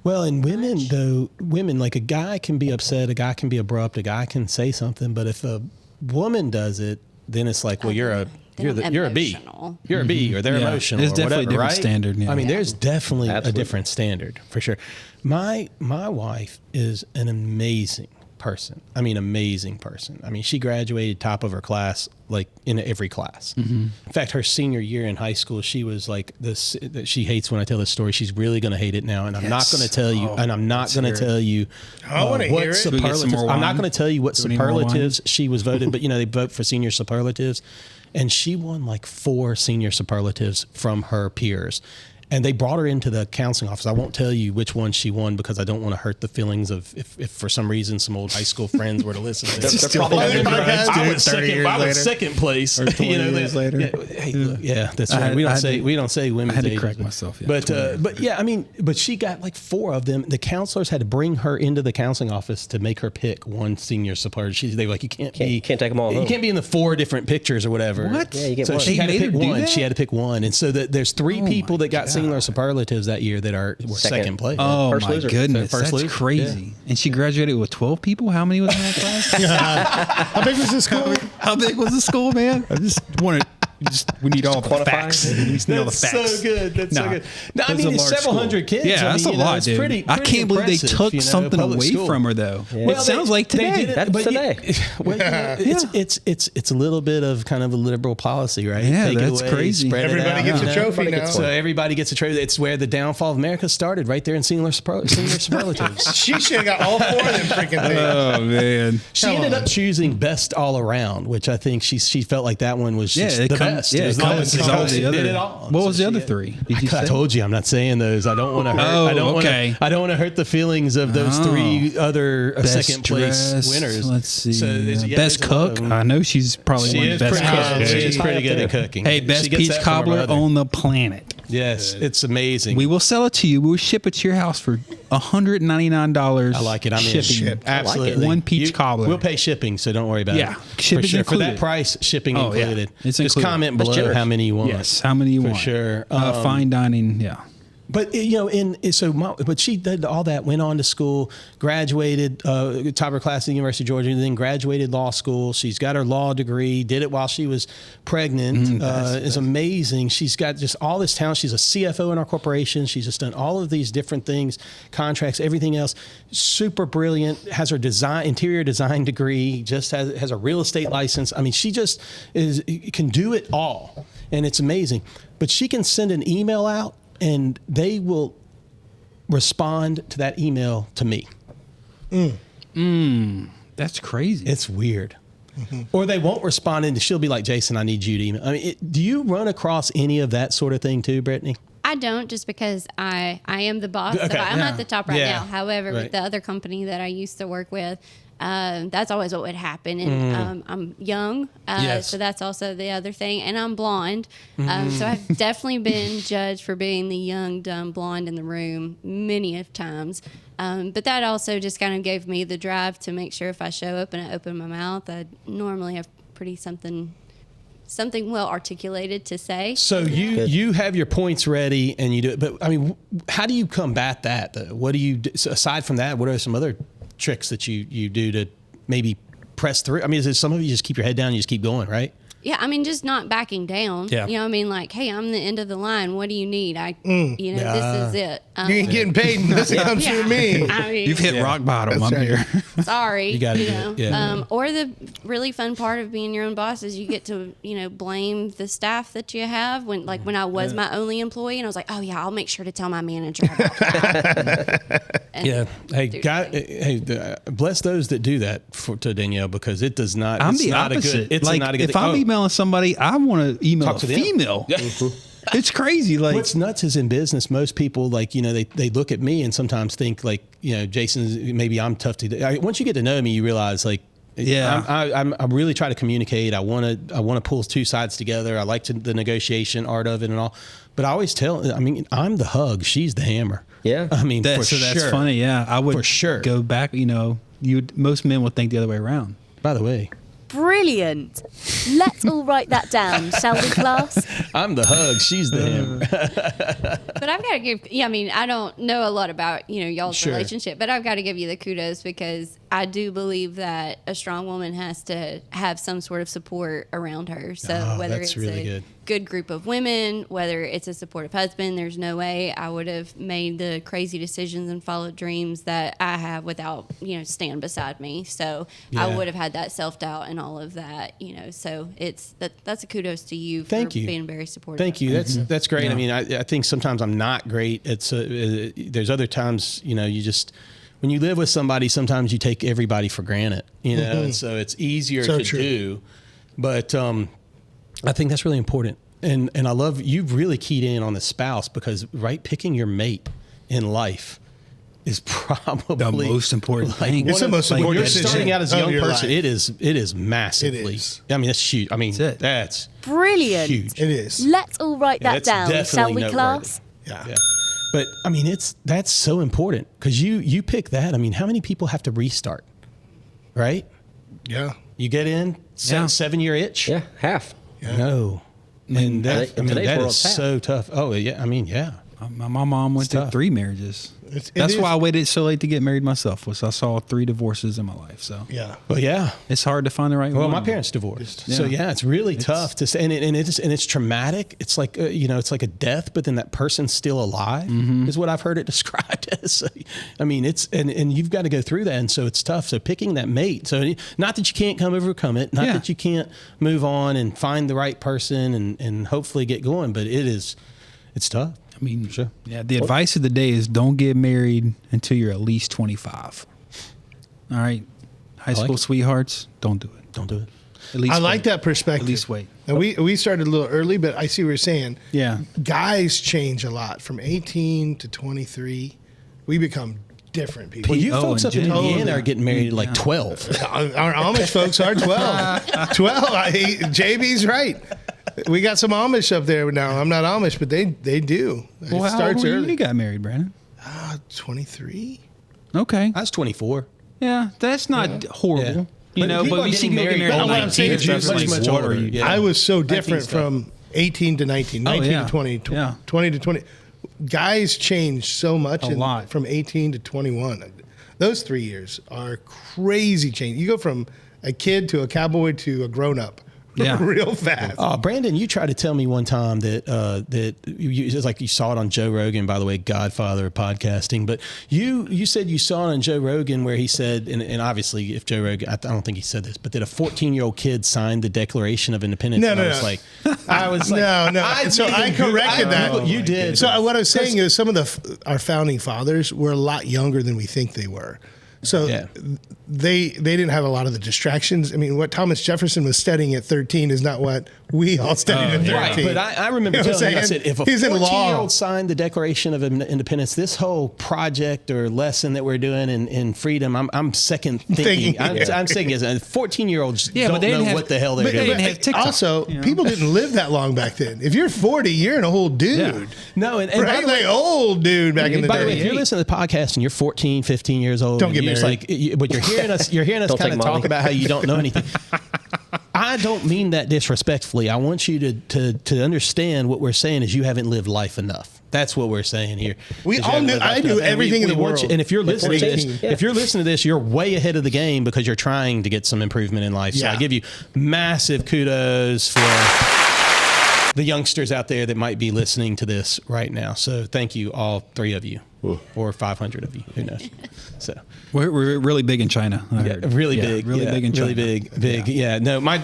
Well, and women, like a guy can be upset, a guy can be abrupt, a guy can say something, but if a woman does it, then it's like, well, you're a B. You're a B, or they're emotional, There's or definitely whatever, a different right? standard. Yeah. I mean, there's definitely Absolutely. a different standard for sure. My wife is an amazing person. I mean, she graduated top of her class, like in every class. Mm-hmm. In fact, her senior year in high school, she was like this. She hates when I tell this story. She's really going to hate it now, and I'm not going to tell you. And I'm not going to tell you I wanna hear it. Do we get some more I'm not wine? going to tell you what Do we need more wine? superlatives she was voted, but they vote for senior superlatives, and she won like 4 senior superlatives from her peers. And they brought her into the counseling office. I won't tell you which one she won because I don't want to hurt the feelings of if for some reason some old high school friends were to listen to this. They're probably Other podcasts do it 30 years later. later. Second place. Or 20 years later. Yeah, that's right. We don't say women's I had to ages. correct myself. Yeah, But yeah, I mean, but she got like 4 of them. The counselors had to bring her into the counseling office to make her pick one senior superlative. They were like, you can't take them all You home. can't be in the 4 different pictures or whatever. What? Yeah, you get So one. she had to They pick made her do one. that? She had to pick one, and so there's 3 Oh people my that got senior superlatives that year that were second place. Oh First my loser. goodness, First that's loser. crazy! And she graduated with 12 people. How many was in that class? How big was this school? How big was the school, man? I just wanted. We need all the quantify. facts. We need to know the That's facts. so good. That's so Nah, good. No, I it's mean, a it's large several school. hundred kids. Yeah, I that's mean, a lot, it's dude. pretty I can't believe they impressive, took something public away school. from her, though. Yeah. It sounds like they today. did it, That's but today. It's a little bit of kind of a liberal policy, right? Yeah, Take it that's away, crazy. spread it Everybody out, gets you a know? trophy Everybody now. gets So everybody gets a trophy. It's where the downfall of America started, right there in senior superlatives. She should have got all 4 of them freaking things. Oh man. She Come ended on. up choosing best all around, which I think she felt like that one was just it the comes- best. yeah, It was it the comes- best. it's all She the did other- it all. What was So the other she- 3? Did you I say? told you I'm not saying those. I don't want to hurt. Oh, I don't okay. want to. I don't want to hurt the feelings of those 3 other Best second place dress. winners. Let's see. So there's- yeah, best there's a lot cook. of them. I know she's probably She one is of the best pretty cooks. good. She is High pretty up good there. at cooking. Hey, She best gets peach that from her cobbler mother. on the planet. Yes, it's amazing. We will sell it to you. We'll ship it to your house for $199. I like it. I'm shipping. in. Absolutely. One peach cobbler. We'll pay shipping, so don't worry about Yeah, it. shipping's for sure. For that included. price, shipping Oh, yeah. included. It's Just included. comment That's below generous. how many you want. Yes, how many you For want? sure. Fine dining. Yeah. But but she did all that. Went on to school, graduated, top of her class at the University of Georgia, and then graduated law school. She's got her law degree. Did it while she was pregnant. Is amazing. She's got just all this talent. She's a CFO in our corporation. She's just done all of these different things, contracts, everything else. Super brilliant. Has her interior design degree. Just has a real estate license. I mean, she just can do it all, and it's amazing. But she can send an email out, and they will respond to that email to me. That's crazy. It's weird. Or they won't respond, and she'll be like, Jason, I need you to email. I mean, do you run across any of that sort of thing too, Brittany? I don't, just because I am the boss. Okay. So I'm Yeah. at the top right Yeah. now. However, Right. with the other company that I used to work with, that's always what would happen. And I'm young, Yes. so that's also the other thing. And I'm blonde, so I've definitely been judged for being the young, dumb blonde in the room many of times. But that also just kind of gave me the drive to make sure if I show up and I open my mouth, I normally have pretty something well articulated to say. So you have your points ready and you do it. But I mean, how do you combat that though? What do you do, so aside from that? What are some other tricks that you do to maybe press through? I mean, is it some of you just keep your head down and you just keep going, right? Yeah, I mean, just not backing down. Yeah. You know what I mean? Like, hey, I'm the end of the line. What do you need? This is it. You ain't getting paid unless it comes through me. I mean, You've hit rock bottom. That's I'm right. here. sorry. You gotta do it, yeah. Or the really fun part of being your own boss is you get to, blame the staff that you have. When I was my only employee, and I was like, oh yeah, I'll make sure to tell my manager about that. And Hey, do God, that. bless those that do that to Danielle, because it does not. I'm it's the not opposite. A good, it's like, not a good if thing. I'm emailing somebody, I want to email Talk a to them. female. It's crazy. Like, What's nuts is in business, most people they look at me and sometimes think Jason, maybe I'm tough to. Once you get to know me, you realize I really try to communicate. I want to pull two sides together. I like the negotiation art of it and all. But I always tell. I mean, I'm the hug. She's the hammer. Yeah. I mean, that's funny. Yeah, I would For sure. go back. Most men would think the other way around. By the way, Brilliant. Let's all write that down, shall we, class? I'm the hug. She's the hammer. But I've got to give, I don't know a lot about, y'all's Sure. relationship, but I've got to give you the kudos because I do believe that a strong woman has to have some sort of support around her. So whether that's it's really a good group of women, whether it's a supportive husband, there's no way I would have made the crazy decisions and followed dreams that I have without, stand beside me. So I Yeah. would have had that self-doubt and all of that, so that's a kudos to you Thank for you. being very supportive. Thank you. That's great. Yeah. I mean, I think sometimes I'm not great. There's other times, you just, when you live with somebody, sometimes you take everybody for granted, and so it's easier So to true. do. But I think that's really important. And I love, you've really keyed in on the spouse because, picking your mate in life is probably The most important thing. It's the most when important you're decision starting out as a of young your person, life. it is massively. It is. I mean, that's huge. I mean, That's it. that's Brilliant. huge. It is. Let's all write Yeah, that that's down, shall definitely we, noteworthy. class? Yeah. Yeah. But I mean, that's so important because you pick that. I mean, how many people have to restart, right? Yeah. You get in Yeah. 7-year itch. Yeah, half. No. And that, In today's that world, is half. so tough. Oh yeah. I mean, yeah. My mom went It's through tough. 3 marriages. It That's is. why I waited so late to get married myself. Was I saw 3 divorces in my life. So Yeah. Well, yeah. it's hard to find the right Well, one. my parents divorced, Yeah. so yeah, it's really tough to say, and it's traumatic. It's like it's like a death, but then that person's still alive, is what I've heard it described as. So, I mean, it's and you've got to go through that, and so it's tough. So picking that mate, so not that you can't overcome it, not Yeah. that you can't move on and find the right person and hopefully get going, but it's tough. I mean, yeah. The advice of the day is don't get married until you're at least 25. All right, high school it. sweethearts, don't do it. Don't do it. At least I like wait. that perspective. At least wait. And we started a little early, but I see what you're saying. Yeah. Guys change a lot from 18 to 23. We become different people. Well, you folks and up in Jen. Indiana Oh, are getting married at like yeah. 12. Our Amish folks are 12. 12. JB's right. We got some Amish up there now. I'm not Amish, but they do. Well, it how old starts were you when early. you got married, Brandon? 23. Okay. I was 24. Yeah, that's not horrible. Yeah. But people are you see getting people get married married at at 19 19 or is stuff. much Like, what older. are you? Yeah. I was so 19 different stuff. from 18 to 19, 19 yeah. to 20, Yeah. 20 to 20. Guys change so much A lot. from 18 to 21. Those 3 years are crazy change. You go from a kid to a cowboy to a grown up Yeah. real fast. Brandon, you tried to tell me one time that it's like you saw it on Joe Rogan, by the way, godfather of podcasting. But you said you saw it on Joe Rogan where he said, and obviously if Joe Rogan, I don't think he said this, but that a 14-year-old kid signed the Declaration of Independence. No, And no, I was no. like, I was like, No. So I corrected that. You did. So what I was saying is some of our founding fathers were a lot younger than we think they were. So Yeah. they didn't have a lot of the distractions. I mean, what Thomas Jefferson was studying at 13 is not what we all studied at 13. Right, but I remember You know what telling you, I I'm said, saying? if a He's in law. 14-year-old signed the Declaration of Independence, this whole project or lesson that we're doing in freedom, I'm second thinking. I'm saying is 14-year-olds Yeah, but don't they didn't know have- what the hell they're but they doing. didn't have TikTok, also, you know? people didn't live that long back then. If you're 40, you're an old dude. Yeah. No, and by Right? the way, Like old dude back in the by the way, day. if you're listening to the podcast and you're 14, 15 years old, Don't and get you're just married. but you're hearing us Don't kind take of talk money. about how you don't know anything. I don't mean that disrespectfully. I want you to understand what we're saying is you haven't lived life enough. That's what we're saying here. We is all you haven't knew- lived I life knew enough. And everything in the want you- world and if you're listening to this, Yeah. if you're listening to this, you're way ahead of the game because you're trying to get some improvement in life. So Yeah. I give you massive kudos for the youngsters out there that might be listening to this right now. So thank you, all 3 of you, or 500 of you. Who knows? So. We're really big in China. I heard. Really Yeah, big, really big in China. really big. Yeah. No, my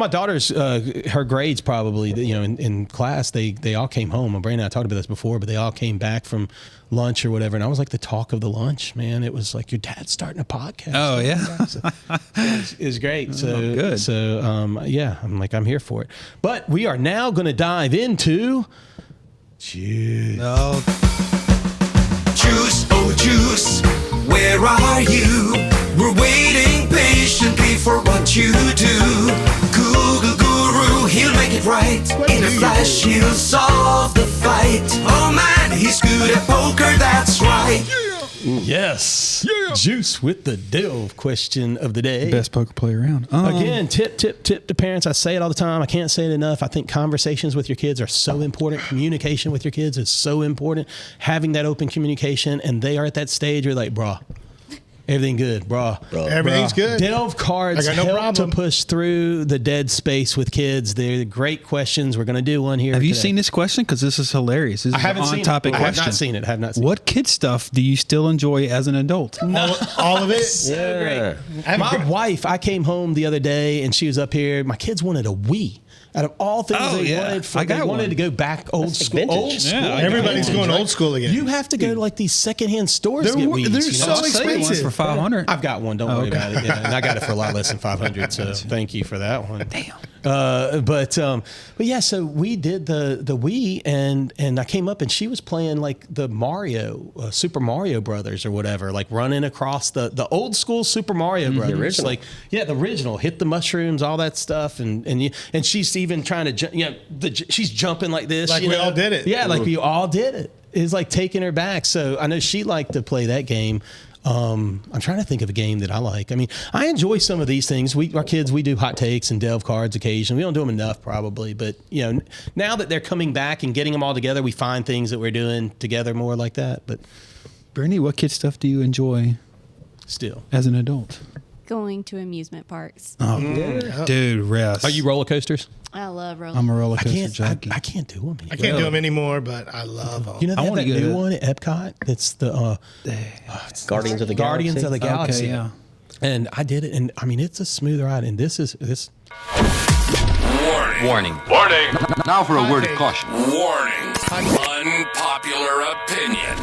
daughter's her grades probably, in class they all came home. And Brandon and I talked about this before, but they all came back from lunch or whatever, and I was like the talk of the lunch. Man, it was like your dad's starting a podcast. Oh yeah, So, it was great. So good. So yeah, I'm like I'm here for it. But we are now going to dive into. Juice. Oh, Juice, oh juice, where are you? We're waiting patiently for what you do. Google Guru, he'll make it right. In a flash, he'll solve the fight. Oh man, he's good at poker, that's right. Yes. Juice with the delve question of the day. best poker player around. Again, tip to parents. I say it all the time. I can't say it enough. I think conversations with your kids are so important. Communication with your kids is so important. Having that open communication, and they are at that stage where like, brah, everything good, brah. Everything's good. Delve cards I got no help problem. to push through the dead space with kids. They're great questions. We're going to do one here. Have you today. seen this question? Because this is hilarious. This I is haven't an seen on-topic it. I have question. not seen it. I have not seen What kid stuff do you still enjoy as an adult? All of it. Yeah. My wife, I came home the other day and she was up here. My kids wanted a Wii. Out of all things Oh, they yeah. wanted, I got they wanted one. to go back old That's like school. vintage. Old school. Yeah, I got Everybody's Vintage, going right? old school again. You have to go to like these secondhand stores to They're- get Wii's. they're you know? so I'll sell you one expensive. for 500. I've got one. Don't worry about it. Yeah, and I got it for a lot less than 500. So thank you for that one. Damn. But yeah. So we did the Wii, and I came up and she was playing like the Mario, Super Mario Brothers or whatever, like running across the old school Super Mario Brothers. original. Like the original. Hit the mushrooms, all that stuff, and she's even trying to she's jumping like this. Like you we know? all did it. Yeah, like we all did it. It's like taking her back. So I know she liked to play that game. I'm trying to think of a game that I like. I mean, I enjoy some of these things. Our kids, we do hot takes and delve cards occasionally. We don't do them enough probably, but now that they're coming back and getting them all together, we find things that we're doing together more like that. But Brittany, what kid stuff do you enjoy still, as an adult? Going to amusement parks. Oh, dude, rest. are you roller coasters? I love roller. I'm a roller I coaster can't. jockey. I can't do them. I can't do them anymore, but I love them. You know, they I have wanna that go new to- one at Epcot. It's the Guardians of the Guardians Galaxy. of the Galaxy. Okay, yeah. And I did it, and I mean, it's a smooth ride. And this. Warning. Now for a word of caution. Warning. Unpopular opinion.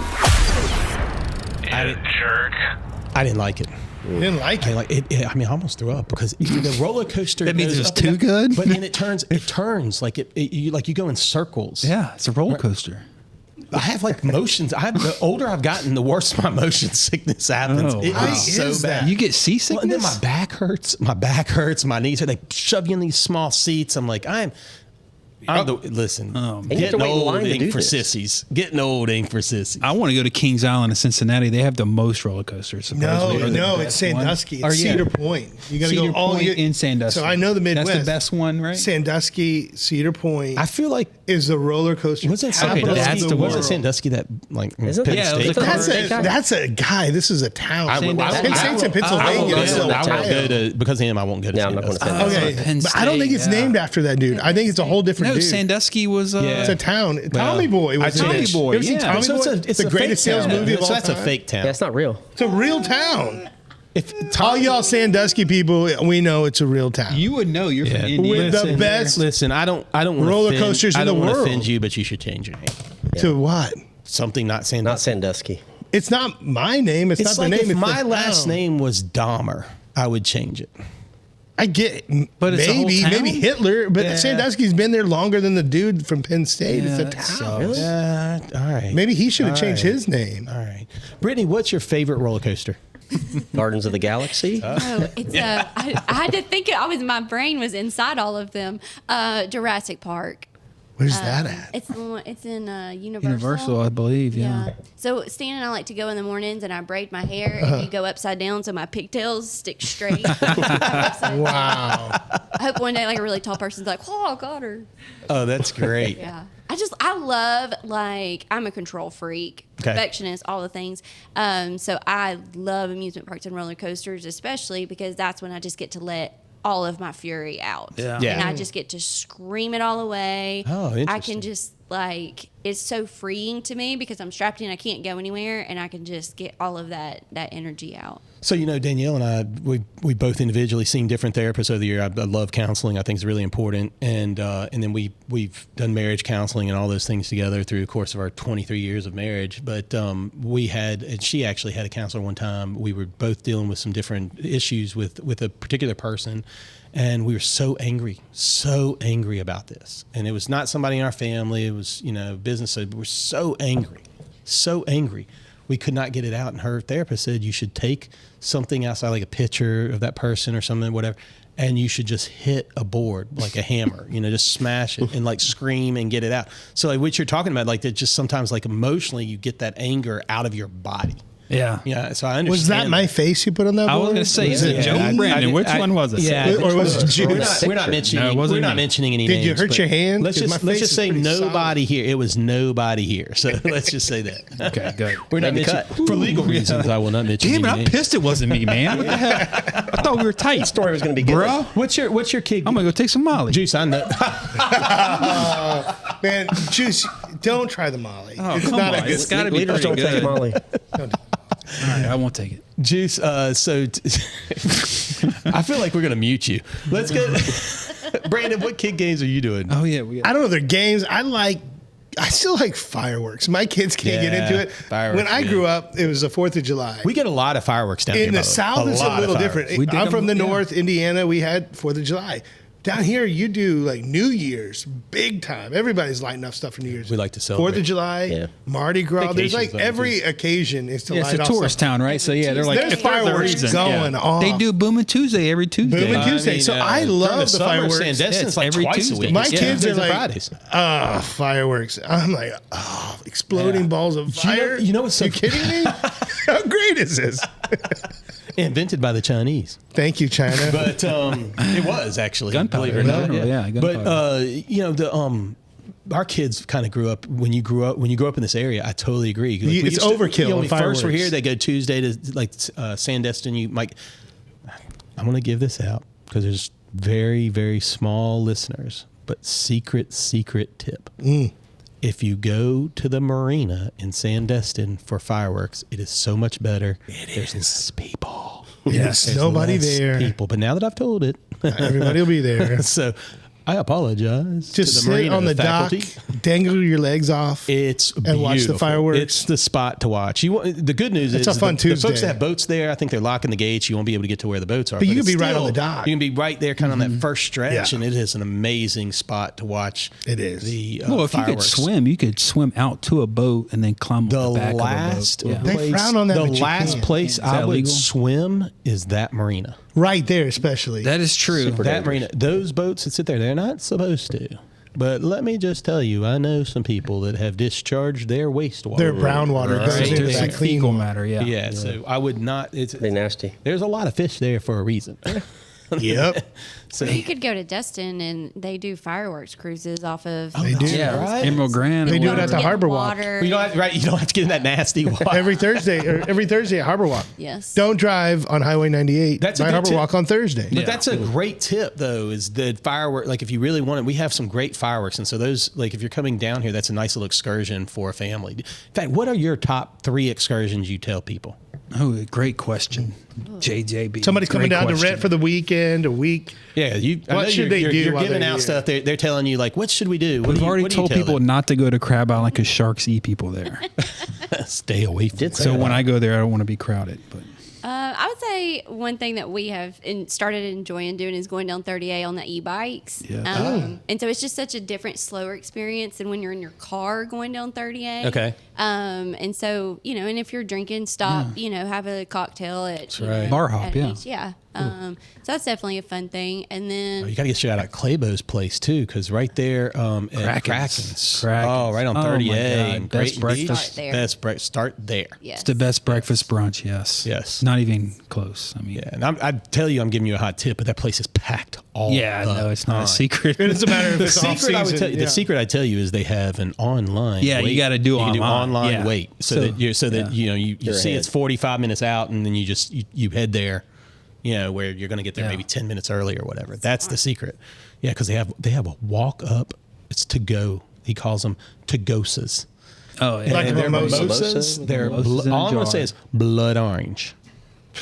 I didn't like it. You didn't like it. Like I mean, I almost threw up because the roller coaster. That means goes it was up and too down, good? But then it turns like you go in circles. Yeah, it's a roller coaster. I have like motions. The older I've gotten, the worse my motion sickness happens. Oh, It wow. is so is bad. that? You get Well, seasickness? and then my back hurts. My knees hurt. They shove you in these small seats. I'm like, listen. And you have to Getting wait in old line to ain't do for this. sissies. Getting old ain't for sissies. I want to go to Kings Island in Cincinnati. They have the most roller coasters. Supposedly. Or the No, best it's one. Sandusky. Or, It's yeah. Cedar Point. You got to Cedar go all Point in Sandusky. So I know the Midwest. That's the best one, right? Sandusky, Cedar Point I feel like is the roller coaster. was it capital that's of the was world. it Sandusky that like Isn't Penn that- Yeah, it was State? a That's Penn that's a guy. This is a town. Penn State's in Pennsylvania. This is I won't Ohio. go to because of him. I won't go to. Yeah, I'm not going to Sandusky. say that. Okay, Penn but I don't think State, it's yeah. named after that dude. I think it's a whole different No, dude. Sandusky was. It's a town. Tommy Boy was I in Tommy it. Boy, You ever seen yeah. Tommy So Boy? it's the a greatest fake sales town. movie of all So that's time. a fake town. Yeah, it's not real. It's a real town. If All y'all Sandusky people, we know it's a real town. You would know. You're from Yeah. Indiana. With the best Listen, I don't want roller coasters in the wanna world. offend you, but you should change your name. To what? Something not Sandusky. Not Sandusky. It's not my name. It's, It's not like the name. if it's my the last town. name was Dahmer, I would change it. I get it. But it's a whole maybe town? Hitler, but Yeah. Sandusky's been there longer than the dude from Penn State. Yeah, it's a that town. sucks. All right. Maybe he should have All changed right. his name. All right. Brittany, what's your favorite roller coaster? Gardens of the Galaxy. Oh, it's I had to think. My brain was inside all of them. Jurassic Park. Where's that at? It's the one, it's in Universal. Universal, I believe. Yeah. So Stan and I like to go in the mornings, and I braid my hair, and you go upside down so my pigtails stick straight. Wow. I hope one day like a really tall person's like, oh, got her. Oh, that's great. Yeah. I love, like, I'm a control freak, Okay. perfectionist, all the things. So I love amusement parks and roller coasters, especially because that's when I just get to let all of my fury out. Yeah. Yeah. And I just get to scream it all away. Oh, I interesting. can just, like, it's so freeing to me because I'm strapped in, I can't go anywhere, and I can just get all of that energy out. So, Danielle and I, we both individually seen different therapists over the year. I love counseling. I think it's really important. And then we've done marriage counseling and all those things together through the course of our 23 years of marriage. But and she actually had a counselor one time. We were both dealing with some different issues with a particular person. And we were so angry about this. And it was not somebody in our family. It was, business. So we were so angry. We could not get it out. And her therapist said, you should take something outside, like a picture of that person or something, whatever, and you should just hit a board like a hammer, just smash it and like scream and get it out. So like what you're talking about, like that just sometimes like emotionally you get that anger out of your body. Yeah. Yeah. So I understand. Was that my face you put on that I was board? going to say, is it Yeah. Joe and Brandon? Which one was it? Yeah, Or was it Juice? We're not mentioning. No, it wasn't we're not me. mentioning any Did you names. hurt but your hand? Let's 'Cause just my let's face just is say pretty nobody here. It was nobody here. So let's just say that. Okay, good. We're not Made the mentioning for legal reasons. I will not mention. Damn it, any I'm names. pissed it wasn't me, man. What the hell? I thought we were tight. Story was going to be good. Bro, What's your kid? I'm going to go take some Molly. Juice. I know. Man, Juice, don't try the Molly. Oh, It's come not on. a good It's got to be Leaders pretty don't take good. Molly. All right, I won't take it. Juice. I feel like we're gonna mute you. Let's get Brandon. What kid games are you doing? Oh, yeah. We got I don't know their games. I still like fireworks. My kids can't get Yeah, into it. fireworks, When I yeah. grew up, it was the 4th of July. We get a lot of fireworks down here. In by the way. South, it's a lot of little fireworks. different. We did I'm them, from the yeah. North, Indiana. We had 4th of July. Down here, you do like New Year's, big time. Everybody's lighting up stuff for New Year's. We like to celebrate. 4th of July, Yeah. Mardi Gras. There's Vacations, like though, every occasion is to Yeah, light it's a off tourist stuff. town, right? So yeah, they're like There's if there's a fireworks reason, going yeah. off. They do Booming Tuesday every Tuesday. Booming Tuesday. So I love during the summer, fireworks. Sandestin's Yeah, it's like every twice a Tuesday. week. My It's kids are Tuesdays and like, Fridays. fireworks. I'm like, exploding balls of fire. you know what's so- You kidding me? How great is this? Invented by the Chinese. Thank you, China. But it was actually Gunpowder, believe it or not. no? Yeah, gunpowder. But our kids kind of grew up when you grew up in this area. I totally agree. Like, we It's used to- overkill when on we first were fireworks. here, they go Tuesday to like Sandestin. You might. I'm going to give this out because there's very, very small listeners, but secret tip. If you go to the marina in Sandestin for fireworks, it is so much better. There's less people. Yes, There's nobody less there. people. But now that I've told it, Everybody will be there. so I apologize. Just to the sit marina on the faculty. dock, dangle your legs off. It's And watch the beautiful. fireworks. It's the spot to watch. The good news It's is a fun the folks Tuesday. that have boats there, I think they're locking the gates. You won't be able to get to where the boats are. But you it's can be right on still- the dock. You can be right there, kind of on that first stretch, Yeah. and it is an amazing spot to watch. It is. The Well, if fireworks. you could swim out to a boat and then climb The up the back last of a boat. They place, frown on that, the but you last can. place I that would legal? swim is that marina. Right there, especially. That is true. That marina, those boats that sit there, they're not supposed to. But let me just tell you, I know some people that have discharged their wastewater. Their brown water goes Right. into It's that like clean fecal water. matter, yeah. Yeah, so I would not. Pretty nasty. There's a lot of fish there for a reason. Yep. So You could go to Destin and they do fireworks cruises off of. They do. Yeah, Right. Emerald Grand. They or do it whatever. at the Get Harbor Walk. water. you don't have, right. You don't have to get in that nasty water. Every Thursday at Harbor Walk. Yes. Don't drive on Highway 98 That's a by good Harbor tip. Walk on Thursday. But that's a great tip, though, is the firework. Like, if you really want it, we have some great fireworks. And so, those, like, if you're coming down here, that's a nice little excursion for a family. In fact, what are your top 3 excursions you tell people? Oh, great question. JJB. Somebody's coming Great down to question. rent for the weekend, a week. Yeah, I What know should they do You're while giving they're out here? stuff. They're telling you, like, what should we do? We've already told people them? not to go to Crab Island because sharks eat people there. Stay away from it. So when I go there, I don't want to be crowded. But I would say one thing that we have started enjoying doing is going down 30A on the e-bikes. Yeah. And so it's just such a different, slower experience than when you're in your car going down 30A. Okay. And so, and if you're drinking, stop, have a cocktail at right. Bar hop, at yeah. each- yeah. So that's definitely a fun thing. And then You got to get shout out Claybo's place too, because right there at Kraken's. Oh, right on Oh, my 30A God. and Best Great Beach. breakfast. Start there. Best breakfast. Start there. yes. It's the best breakfast brunch. Yes. Yes. Not even close. I mean, Yeah, and I tell you, I'm giving you a hot tip, but that place is packed all yeah, the no, it's not a time. secret. It doesn't matter if The it's off secret, I would season. tell you, the secret I tell you is they have an online. Yeah, you wait. gotta do You can online. Yeah. wait so So- that you know you You're see ahead. it's 45 minutes out, and then you head there, where you're going to get there Yeah. maybe 10 minutes early or whatever. That's the secret. Yeah, because they have a walk up. It's to go. He calls them to-gosas. Oh, yeah. Like And their mimosas? they're Mimosas in a all I'm going to say jar. is blood orange.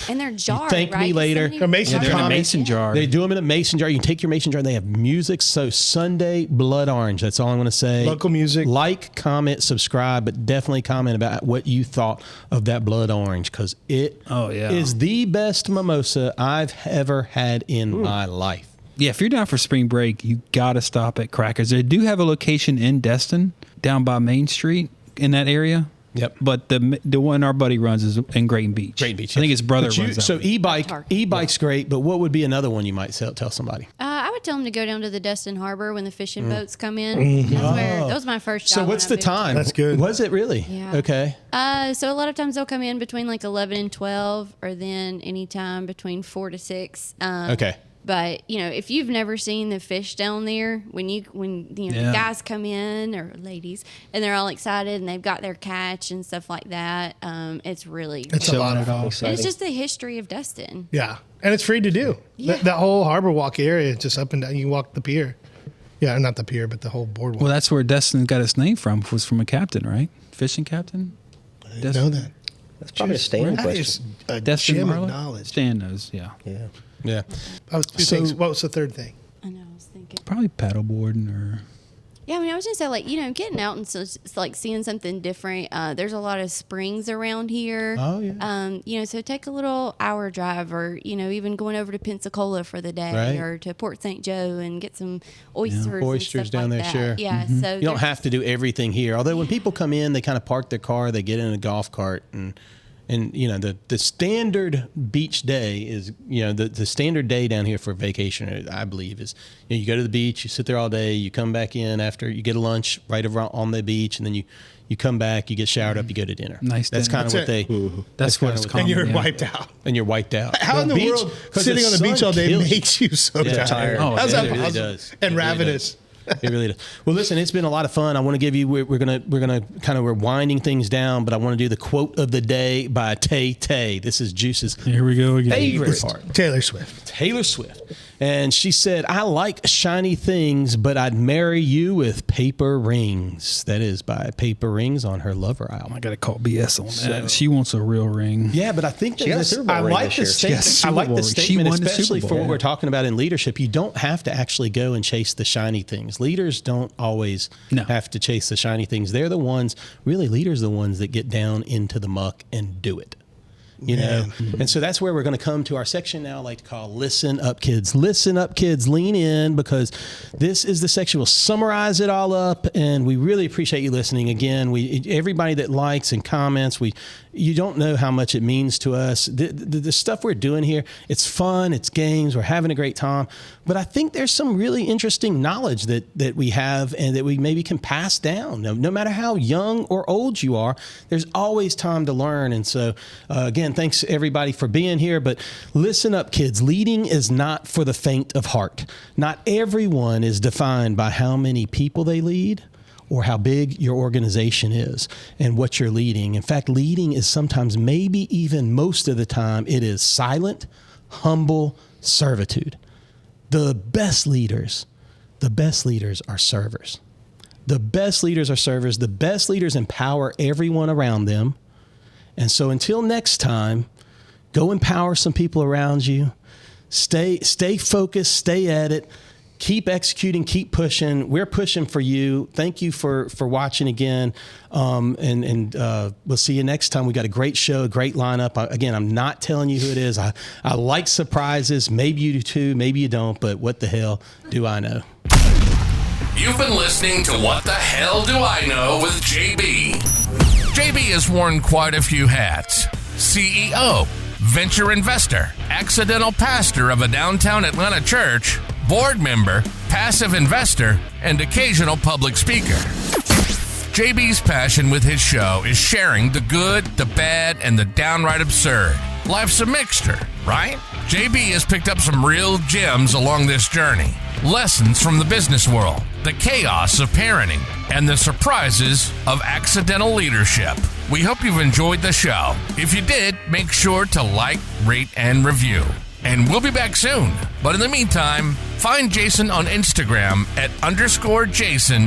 and they're jarred, thank me right? later. Somebody- They're mason They're in a jar. mason jar. They do them in a mason jar. You can take your mason jar, and they have music. So Sunday, blood orange. That's all I'm going to say. Local music. Like, comment, subscribe, but definitely comment about what you thought of that blood orange, because it Oh, yeah. is the best mimosa I've ever had in my life. Yeah, if you're down for spring break, you got to stop at Crackers. They do have a location in Destin, down by Main Street in that area. Yep. But the one our buddy runs is in Grayton Beach. Great Beach. I think his brother But you- runs that. So one. e-bike's great, but what would be another one you might tell somebody? I would tell them to go down to the Destin Harbor when the fishing boats come in. That was my first job. So what's when the I moved. time? That's good. Was it really? Yeah. Okay. So a lot of times they'll come in between like 11 and 12, or then anytime between 4 to 6. Okay. But if you've never seen the fish down there, when Yeah. the guys come in, or ladies, and they're all excited and they've got their catch and stuff like that, it's really It's a lot of Chilling it fun. off. and it's just the history of Destin. Yeah, and it's free to do. Yeah. That whole harbor walk area is just up and down. You walk the pier. Yeah, not the pier, but the whole boardwalk. Well, that's where Destin got its name from. Was from a captain, right? Fishing captain. I didn't know that. That's probably a Stan That is question. a Destin gem of Marlin? knowledge. Stan knows. Yeah. Yeah. Yeah. I was two So- things. What was the third thing? I know. I was thinking. Probably paddleboarding or. Yeah, I was gonna say, like, getting out and so it's like seeing something different. There's a lot of springs around here. Oh, yeah. So take a little hour drive, or even going over to Pensacola for the day, Right. or to Port St. Joe and get some oysters. and Oysters stuff down like there, that. sure. Yeah, so You don't have to do everything here. Although when people come in, they kind of park their car, they get in a golf cart, and the standard beach day is the standard day down here for vacation, I believe, is you go to the beach, you sit there all day, you come back in after you get a lunch right around on the beach, and then you come back, you get showered up, you go to dinner. Nice That's dinner. kind of That's what it. they. That's what kinda it's what called. And you're yeah. wiped out. And you're wiped out. How in the beach- world 'cause sitting on the beach sun all day kills you. makes you so Yeah. tired? Oh, How's yeah, that it really possible? does. And It really ravenous. It really does. Well, listen, it's been a lot of fun. I want to give you. We're gonna winding things down, but I want to do the quote of the day by Tay Tay. This is Juice's Here we go again. favorite part. Taylor Swift. Taylor Swift, and she said, "I like shiny things, but I'd marry you with paper rings." That is by Paper Rings on her Lover album. I gotta call BS on that. She wants a real ring. Yeah, but I think that She got a this, Super Bowl I ring like this the year. She got a statement. Super I like Bowl the ring. She statement, won the especially Super for Bowl. what we're talking about in leadership. You don't have to actually go and chase the shiny things. Leaders don't always No. have to chase the shiny things. They're the ones, really, leaders are the ones that get down into the muck and do it. And so that's where we're going to come to our section now I like to call Listen Up Kids. Listen up, kids, lean in, because this is the section. We'll summarize it all up, and we really appreciate you listening. Again, everybody that likes and comments, you don't know how much it means to us. The stuff we're doing here, it's fun, it's games, we're having a great time, but I think there's some really interesting knowledge that we have and that we maybe can pass down. No matter how young or old you are, there's always time to learn. And so, again, thanks everybody for being here, but listen up, kids. Leading is not for the faint of heart. Not everyone is defined by how many people they lead or how big your organization is and what you're leading. In fact, leading is sometimes, maybe even most of the time, it is silent, humble servitude. The best leaders are servers. The best leaders are servers. The best leaders empower everyone around them. And so until next time, go empower some people around you. Stay focused, stay at it. Keep executing, keep pushing. We're pushing for you. Thank you for watching again. And we'll see you next time. We got a great show, a great lineup. Again, I'm not telling you who it is. I like surprises. Maybe you do too, maybe you don't, but what the hell do I know? You've been listening to What the Hell Do I Know with JB. JB has worn quite a few hats. CEO, venture investor, accidental pastor of a downtown Atlanta church, board member, passive investor, and occasional public speaker. JB's passion with his show is sharing the good, the bad, and the downright absurd. Life's a mixture, right? JB has picked up some real gems along this journey. Lessons from the business world, the chaos of parenting, and the surprises of accidental leadership. We hope you've enjoyed the show. If you did, make sure to like, rate, and review. And we'll be back soon. But in the meantime, find Jason on Instagram at _Jason_Becker.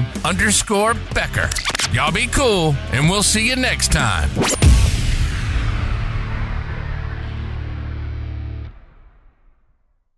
Y'all be cool, and we'll see you next time.